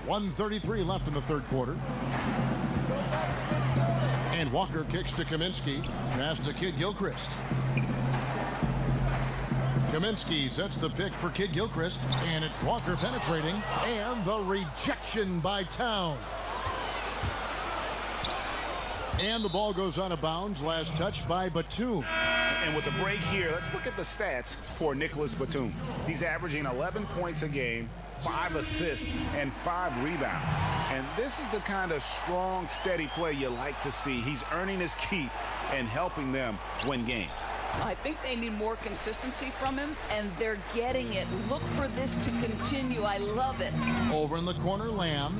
1:33 left in the third quarter. And Walker kicks to Kaminsky. Pass to Kidd-Gilchrist. Kaminsky sets the pick for Kidd-Gilchrist. And it's Walker penetrating. And the rejection by Towns. And the ball goes out of bounds. Last touch by Batum. And with the break here, let's look at the stats for Nicholas Batum. He's averaging 11 points a game, 5 assists, and 5 rebounds. And this is the kind of strong, steady play you like to see. He's earning his keep and helping them win games. I think they need more consistency from him, and they're getting it. Look for this to continue. I love it. Over in the corner, Lamb.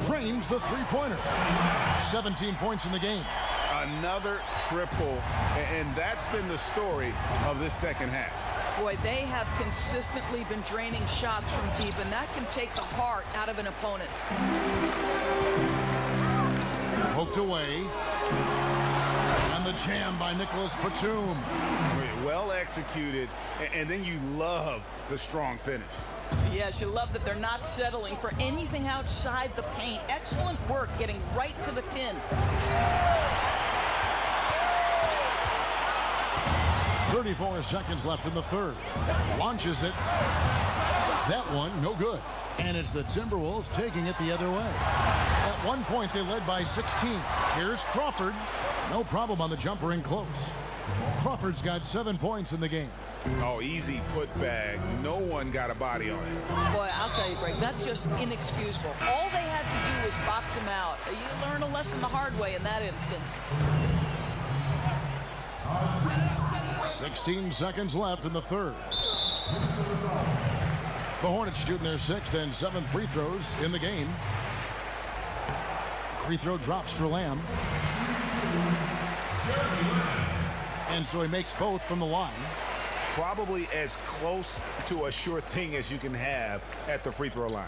Drains the three-pointer. 17 points in the game. Another triple, and that's been the story of this second half. Boy, they have consistently been draining shots from deep, and that can take the heart out of an opponent. Poked away. And the jam by Nicholas Batum. Well executed, and then you love the strong finish. Yes, you love that they're not settling for anything outside the paint. Excellent work getting right to the tin. 34 seconds left in the third. Launches it. That one, no good. And it's the Timberwolves taking it the other way. At one point, they led by 16. Here's Crawford. No problem on the jumper in close. Crawford's got 7 points in the game. Oh, easy putback. No one got a body on it. Boy, I'll tell you, Greg, that's just inexcusable. All they had to do was box him out. You learn a lesson the hard way in that instance. 16 seconds left in the third. The Hornets shooting their 6th and 7th free throws in the game. Free throw drops for Lamb. And so he makes both from the line. Probably as close to a sure thing as you can have at the free throw line.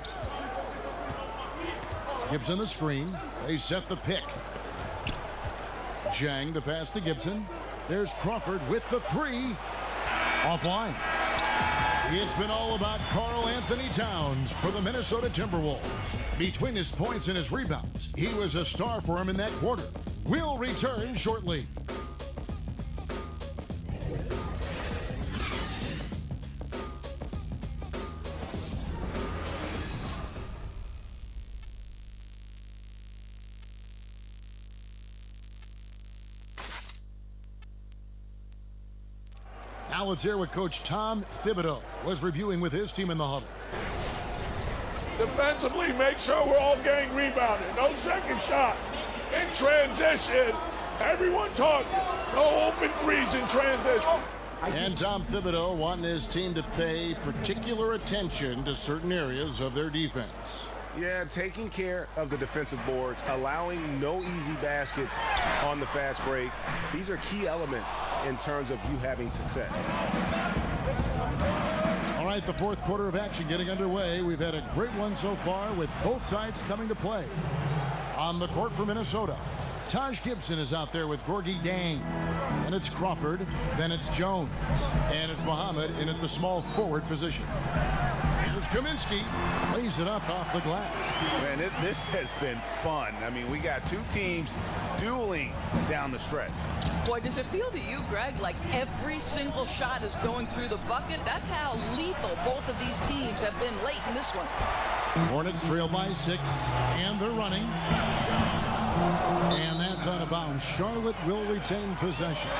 Gibson the screen. They set the pick. Zhang the pass to Gibson. There's Crawford with the 3. Offline. It's been all about Karl Anthony Towns for the Minnesota Timberwolves. Between his points and his rebounds, he was a star for him in that quarter. We'll return shortly. Now let's hear what Coach Tom Thibodeau was reviewing with his team in the huddle. Defensively, make sure we're all getting rebounded. No second shot. In transition, everyone talking. No open threes in transition. And Tom Thibodeau wanting his team to pay particular attention to certain areas of their defense. Yeah, taking care of the defensive boards, allowing no easy baskets on the fast break. These are key elements in terms of you having success. All right, the fourth quarter of action getting underway. We've had a great one so far with both sides coming to play. On the court for Minnesota, Taj Gibson is out there with Gorgie Dang. And it's Crawford, then it's Jones. And it's Muhammad in at the small forward position. Here's Kaminsky, lays it up off the glass. Man, this has been fun. I mean, we got two teams dueling down the stretch. Boy, does it feel to you, Greg, like every single shot is going through the bucket? That's how lethal both of these teams have been late in this one. Hornets trail by 6, and they're running. And that's out of bounds. Charlotte will retain possession.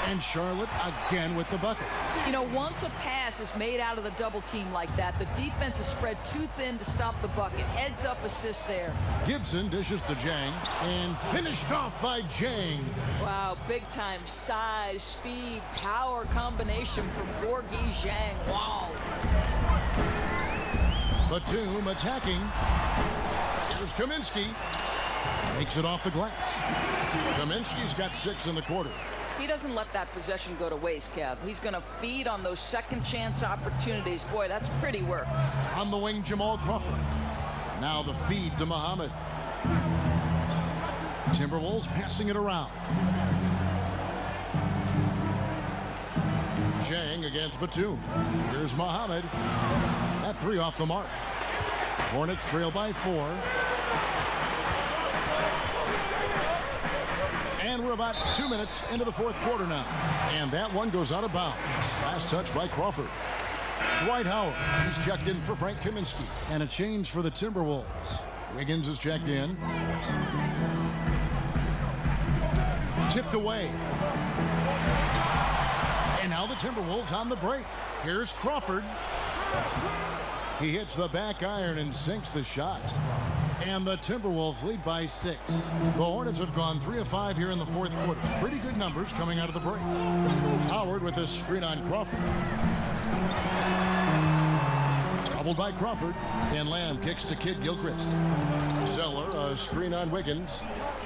And Charlotte again with the bucket. You know, once a pass is made out of the double team like that, the defense is spread too thin to stop the bucket. Heads up assist there. Gibson dishes to Zhang and finished off by Zhang. Wow, big time size, speed, power combination from Gorgie Zhang. Wow. Batum attacking. Here's Kaminsky. Makes it off the glass. Kaminsky's got 6 in the quarter. He doesn't let that possession go to waste, Kev. He's going to feed on those second chance opportunities. Boy, that's pretty work. On the wing, Jamal Crawford. Now the feed to Muhammad. Timberwolves passing it around. Zhang against Batum. Here's Muhammad. That 3 off the mark. Hornets trail by 4. And we're about 2 minutes into the fourth quarter now. And that one goes out of bounds. Last touch by Crawford. Dwight Howard. He's checked in for Frank Kaminsky. And a change for the Timberwolves. Wiggins is checked in. Tipped away. And now the Timberwolves on the break. Here's Crawford. He hits the back iron and sinks the shot. And the Timberwolves lead by 6. The Hornets have gone 3 of 5 here in the fourth quarter. Pretty good numbers coming out of the break. Howard with a screen on Crawford. Doubled by Crawford. And Lamb kicks to Kid Gilchrist. Zeller, a screen on Wiggins.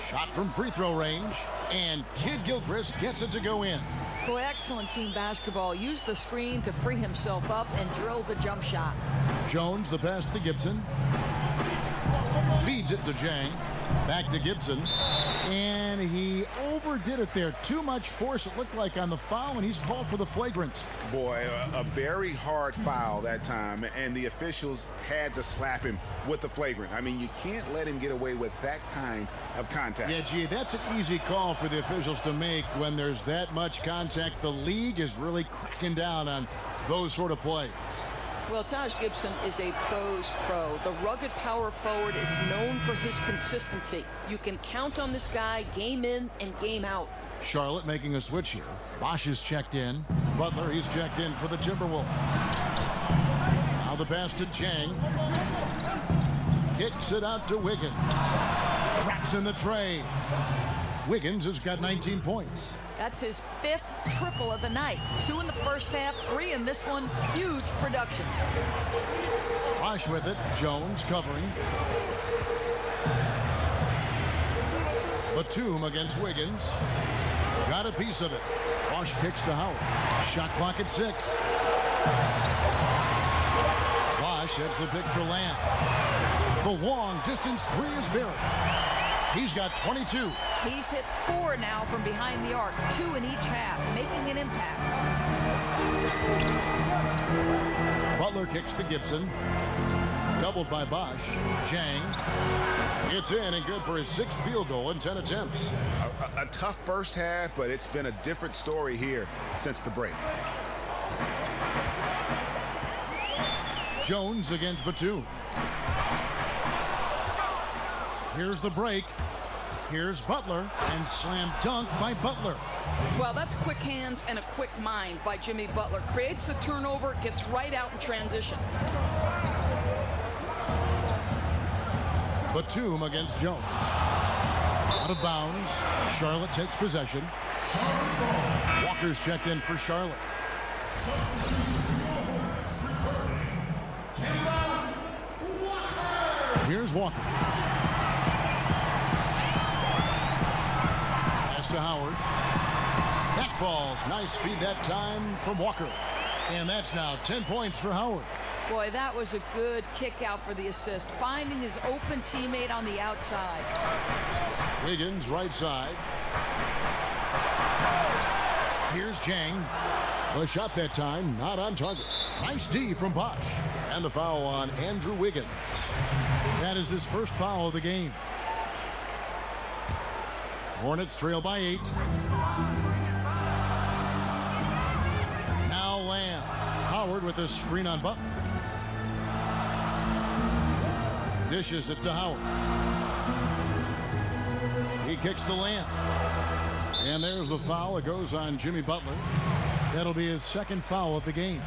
Shot from free throw range. And Kid Gilchrist gets it to go in. Boy, excellent team basketball. Use the screen to free himself up and drill the jump shot. Jones, the pass to Gibson. Feeds it to Zhang. Back to Gibson. And he overdid it there. Too much force, it looked like, on the foul, and he's called for the flagrant. Boy, a very hard foul that time, and the officials had to slap him with the flagrant. I mean, you can't let him get away with that kind of contact. Yeah, gee, that's an easy call for the officials to make when there's that much contact. The league is really cracking down on those sort of plays. Well, Taj Gibson is a pro's pro. The rugged power forward is known for his consistency. You can count on this guy game in and game out. Charlotte making a switch here. Bosch is checked in. Butler, he's checked in for the Timberwolves. Now the pass to Chang. Kicks it out to Wiggins. Traps in the tray. Wiggins has got 19 points. That's his 5th triple of the night. 2 in the first half, 3 in this one. Huge production. Bosch with it. Jones covering. Batum against Wiggins. Got a piece of it. Bosch kicks to Howard. Shot clock at 6. Bosch hits the pick for Lamb. The long distance three is buried. He's got 22. He's hit 4 now from behind the arc, 2 in each half, making an impact. Butler kicks to Gibson. Doubled by Bosch. Chang. It's in and good for his 6th field goal in 10 attempts. A tough first half, but it's been a different story here since the break. Jones against Batum. Here's the break. Here's Butler, and slam dunk by Butler. Well, that's quick hands and a quick mind by Jimmy Butler. Creates the turnover, gets right out in transition. Batum against Jones. Out of bounds. Charlotte takes possession. Walker's checked in for Charlotte. Here's Walker. Pass to Howard. That falls. Nice feed that time from Walker. And that's now 10 points for Howard. Boy, that was a good kick out for the assist. Finding his open teammate on the outside. Wiggins right side. Here's Chang. The shot that time, not on target. Nice D from Bosch. And the foul on Andrew Wiggins. That is his first foul of the game. Hornets trail by 8. Now Lamb. Howard with a screen on Butler. Dishes it to Howard. He kicks to Lamb. And there's the foul. It goes on Jimmy Butler. That'll be his 2nd foul of the game.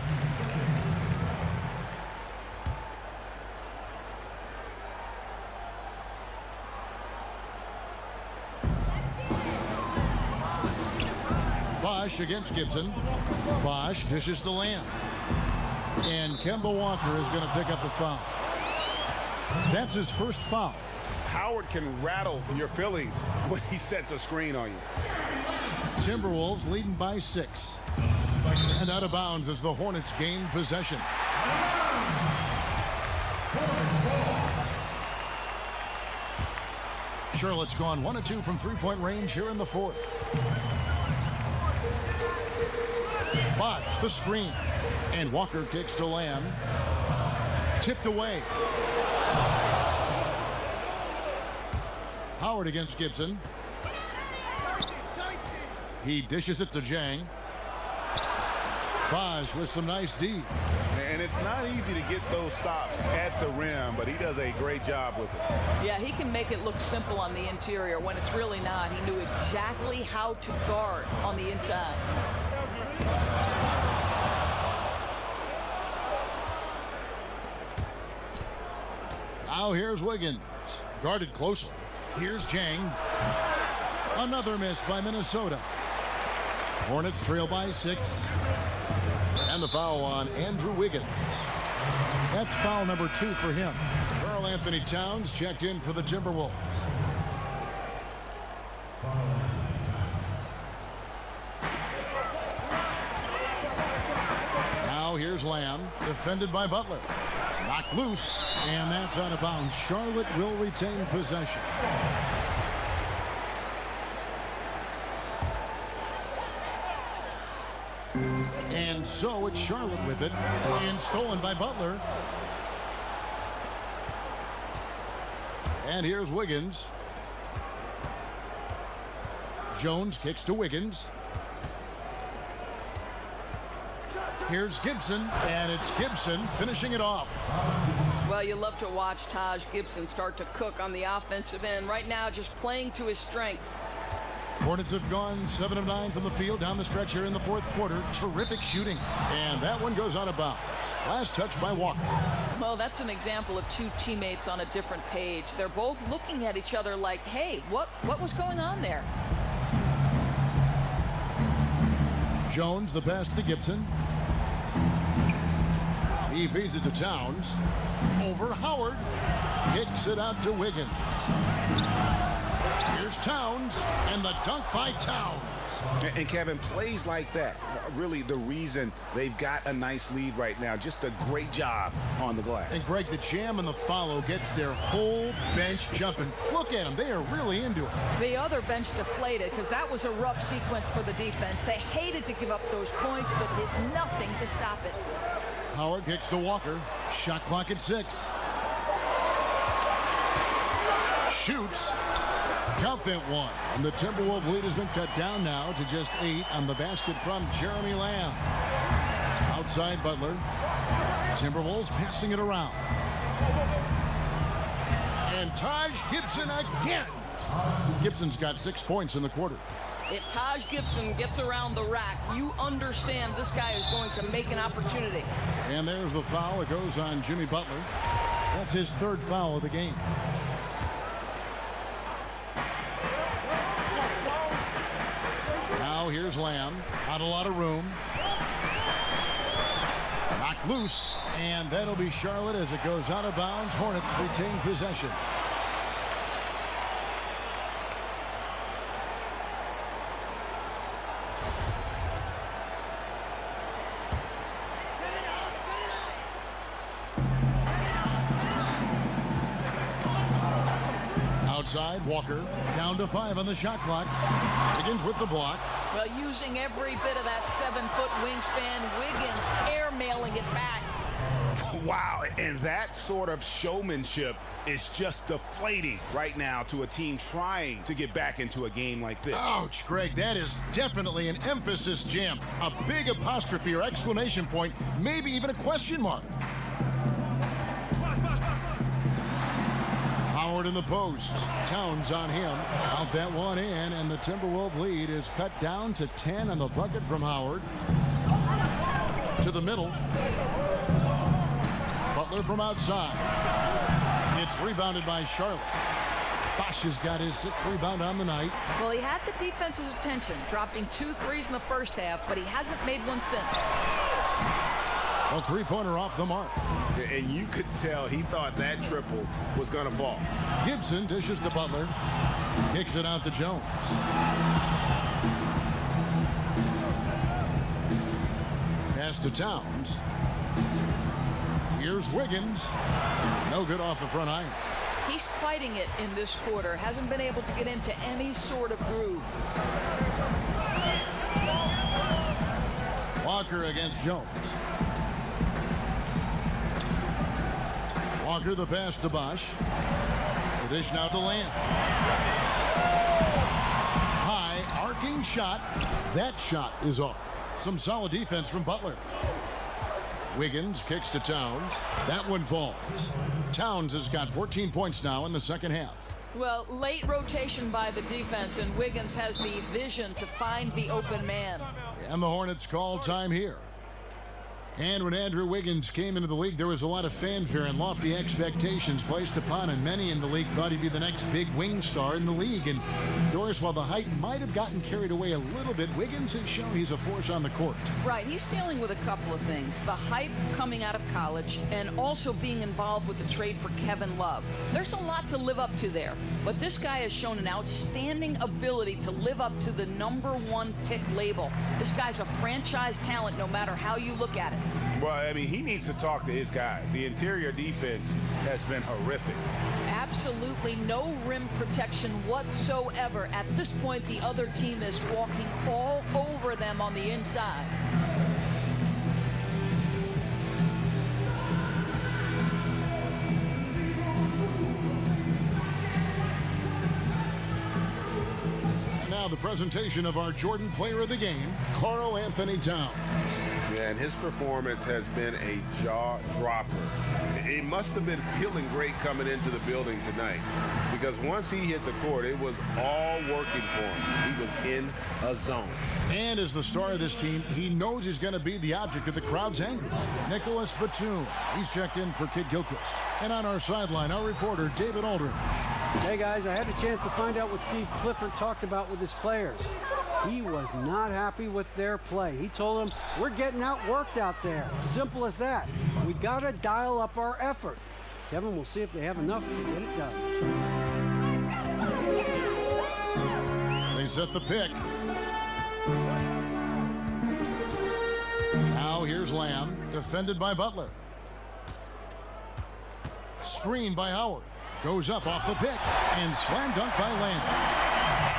Bosch against Gibson. Bosch dishes to Lamb. And Kemba Walker is going to pick up the foul. That's his first foul. Howard can rattle your feelings when he sets a screen on you. Timberwolves leading by 6. And out of bounds as the Hornets gain possession. Charlotte's gone 1 of 2 from three-point range here in the 4th. Bosch, the screen. And Walker kicks to Lamb. Tipped away. Howard against Gibson. He dishes it to Chang. Bosch with some nice D. And it's not easy to get those stops at the rim, but he does a great job with it. Yeah, he can make it look simple on the interior when it's really not. He knew exactly how to guard on the inside. Now here's Wiggins. Guarded closely. Here's Chang. Another miss by Minnesota. Hornets trail by 6. And the foul on Andrew Wiggins. That's foul number 2 for him. Karl Anthony Towns checked in for the Timberwolves. Now here's Lamb, defended by Butler. Knocked loose, and that's out of bounds. Charlotte will retain possession. And so it's Charlotte with it, and stolen by Butler. And here's Wiggins. Jones kicks to Wiggins. Here's Gibson, and it's Gibson finishing it off. Well, you love to watch Taj Gibson start to cook on the offensive end. Right now, just playing to his strength. Hornets have gone 7 of 9 from the field down the stretch here in the fourth quarter. Terrific shooting. And that one goes out of bounds. Last touch by Walker. Well, that's an example of two teammates on a different page. They're both looking at each other like, hey, what was going on there? Jones, the pass to Gibson. He feeds it to Towns. Over Howard. Kicks it out to Wiggins. Here's Towns, and the dunk by Towns. And Kevin, plays like that, really the reason they've got a nice lead right now. Just a great job on the glass. And Greg, the jam and the follow gets their whole bench jumping. Look at them. They are really into it. The other bench deflated because that was a rough sequence for the defense. They hated to give up those points, but did nothing to stop it. Howard kicks to Walker. Shot clock at 6. Shoots. Count that one. And the Timberwolves lead has been cut down now to just 8 on the basket from Jeremy Lamb. Outside Butler. Timberwolves passing it around. And Taj Gibson again. Gibson's got 6 points in the quarter. If Taj Gibson gets around the rack, you understand this guy is going to make an opportunity. And there's the foul. It goes on Jimmy Butler. That's his 3rd foul of the game. Now here's Lamb. Not a lot of room. Knocked loose. And that'll be Charlotte as it goes out of bounds. Hornets retain possession. Outside, Walker down to 5 on the shot clock. Begins with the block. Well, using every bit of that 7-foot wingspan, Wiggins airmailing it back. Wow, and that sort of showmanship is just deflating right now to a team trying to get back into a game like this. Ouch, Greg, that is definitely an emphasis jam. A big apostrophe or exclamation point, maybe even a question mark. Howard in the post. Towns on him. Out that one in, and the Timberwolves lead is cut down to 10 on the bucket from Howard. To the middle. Butler from outside. It's rebounded by Charlotte. Bosch has got his 6th rebound on the night. Well, he had the defense's attention, dropping 2 threes in the first half, but he hasn't made one since. A 3-pointer off the mark. And you could tell he thought that triple was going to fall. Gibson dishes to Butler. Kicks it out to Jones. Pass to Towns. Here's Wiggins. No good off the front iron. He's fighting it in this quarter. Hasn't been able to get into any sort of groove. Walker against Jones. Walker the pass to Bosch. The dish now to Lamb. High arcing shot. That shot is off. Some solid defense from Butler. Wiggins kicks to Towns. That one falls. Towns has got 14 points now in the second half. Well, late rotation by the defense, and Wiggins has the vision to find the open man. And the Hornets call time here. And when Andrew Wiggins came into the league, there was a lot of fanfare and lofty expectations placed upon him. Many in the league thought he'd be the next big wing star in the league. And Doris, while the height might have gotten carried away a little bit, Wiggins has shown he's a force on the court. Right, he's dealing with a couple of things. The hype coming out of college and also being involved with the trade for Kevin Love. There's a lot to live up to there. But this guy has shown an outstanding ability to live up to the #1 pick label. This guy's a franchise talent no matter how you look at it. Well, I mean, he needs to talk to his guys. The interior defense has been horrific. Absolutely no rim protection whatsoever. At this point, the other team is walking all over them on the inside. And now the presentation of our Jordan Player of the Game, Karl Anthony Towns. Yeah, and his performance has been a jaw dropper. He must have been feeling great coming into the building tonight, because once he hit the court, it was all working for him. He was in a zone. And as the star of this team, he knows he's going to be the object of the crowd's anger. Nicholas Batum, he's checked in for Kid Gilchrist. And on our sideline, our reporter, David Aldridge. Hey guys, I had a chance to find out what Steve Clifford talked about with his players. He was not happy with their play. He told them, we're getting outworked out there. Simple as that. We got to dial up our effort. Kevin, we'll see if they have enough to get it done. They set the pick. Now here's Lamb, defended by Butler. Screen by Howard. Goes up off the pick and slam dunk by Lamb.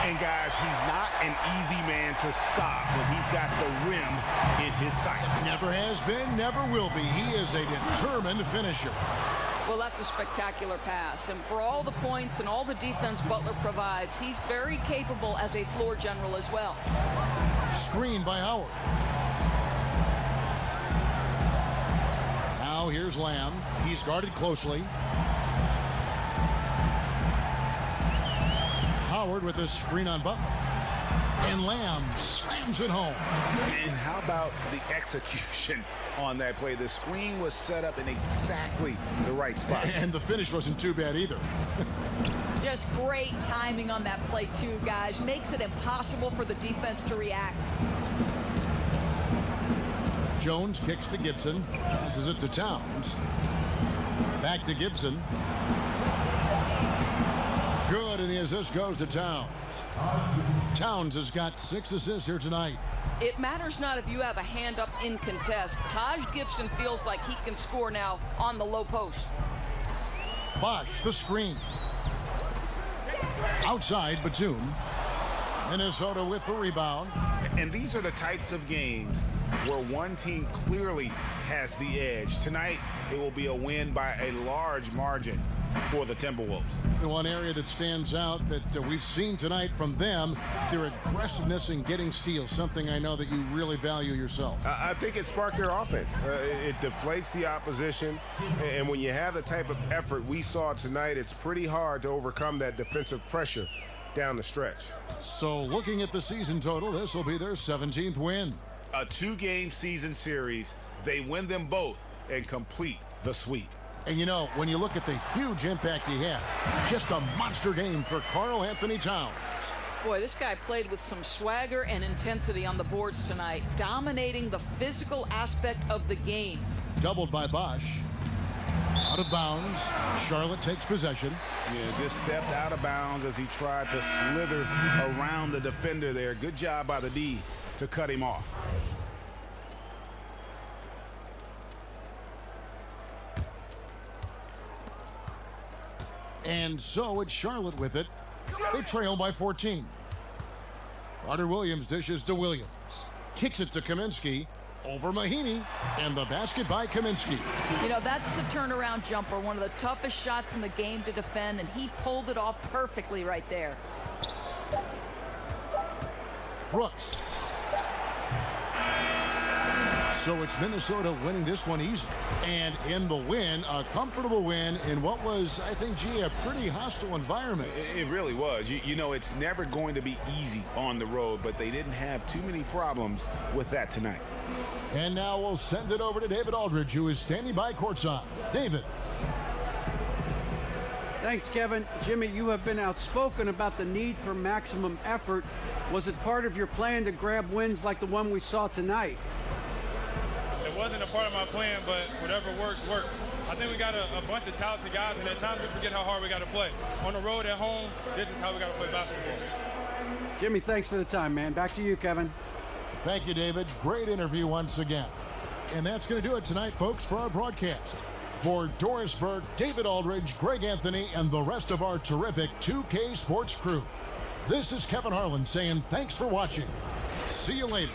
And guys, he's not an easy man to stop when he's got the rim in his sights. Never has been, never will be. He is a determined finisher. Well, that's a spectacular pass. And for all the points and all the defense Butler provides, he's very capable as a floor general as well. Screen by Howard. Now here's Lamb. He's guarded closely. Howard with a screen on Butler. And Lamb slams it home. And how about the execution on that play? The screen was set up in exactly the right spot. And the finish wasn't too bad either. Just great timing on that play, too, guys. Makes it impossible for the defense to react. Jones kicks to Gibson. Passes it to Towns. Back to Gibson. Good, and the assist goes to Towns. Towns has got 6 assists here tonight. It matters not if you have a hand up in contest. Taj Gibson feels like he can score now on the low post. Bosch, the screen. Outside, Batum. Minnesota with the rebound. And these are the types of games where one team clearly has the edge. Tonight, it will be a win by a large margin for the Timberwolves. One area that stands out that we've seen tonight from them, their aggressiveness in getting steals, something I know that you really value yourself. I think it sparked their offense. It deflates the opposition, and when you have the type of effort we saw tonight, it's pretty hard to overcome that defensive pressure down the stretch. So looking at the season total, this will be their 17th win. A 2-game season series, they win them both and complete the sweep. And you know, when you look at the huge impact he had, just a monster game for Karl Anthony Towns. Boy, this guy played with some swagger and intensity on the boards tonight, dominating the physical aspect of the game. Doubled by Bosch. Out of bounds. Charlotte takes possession. Yeah, just stepped out of bounds as he tried to slither around the defender there. Good job by the D to cut him off. And so it's Charlotte with it. They trail by 14. Carter Williams dishes to Williams. Kicks it to Kaminsky. Over Mahinmi. And the basket by Kaminsky. You know, that's a turnaround jumper, one of the toughest shots in the game to defend, and he pulled it off perfectly right there. Brooks. So it's Minnesota winning this one easy. And in the win, a comfortable win in what was, I think, a pretty hostile environment. It really was. You know, it's never going to be easy on the road, but they didn't have too many problems with that tonight. And now we'll send it over to David Aldridge, who is standing by courtside. David. Thanks, Kevin. Jimmy, you have been outspoken about the need for maximum effort. Was it part of your plan to grab wins like the one we saw tonight? It wasn't a part of my plan, but whatever works, works. I think we got a bunch of talented guys, and at times we forget how hard we got to play. On the road, at home, this is how we got to play basketball. Jimmy, thanks for the time, man. Back to you, Kevin. Thank you, David. Great interview once again. And that's going to do it tonight, folks, for our broadcast. For Doris Burke, David Aldridge, Greg Anthony, and the rest of our terrific 2K Sports crew, this is Kevin Harlan saying thanks for watching. See you later.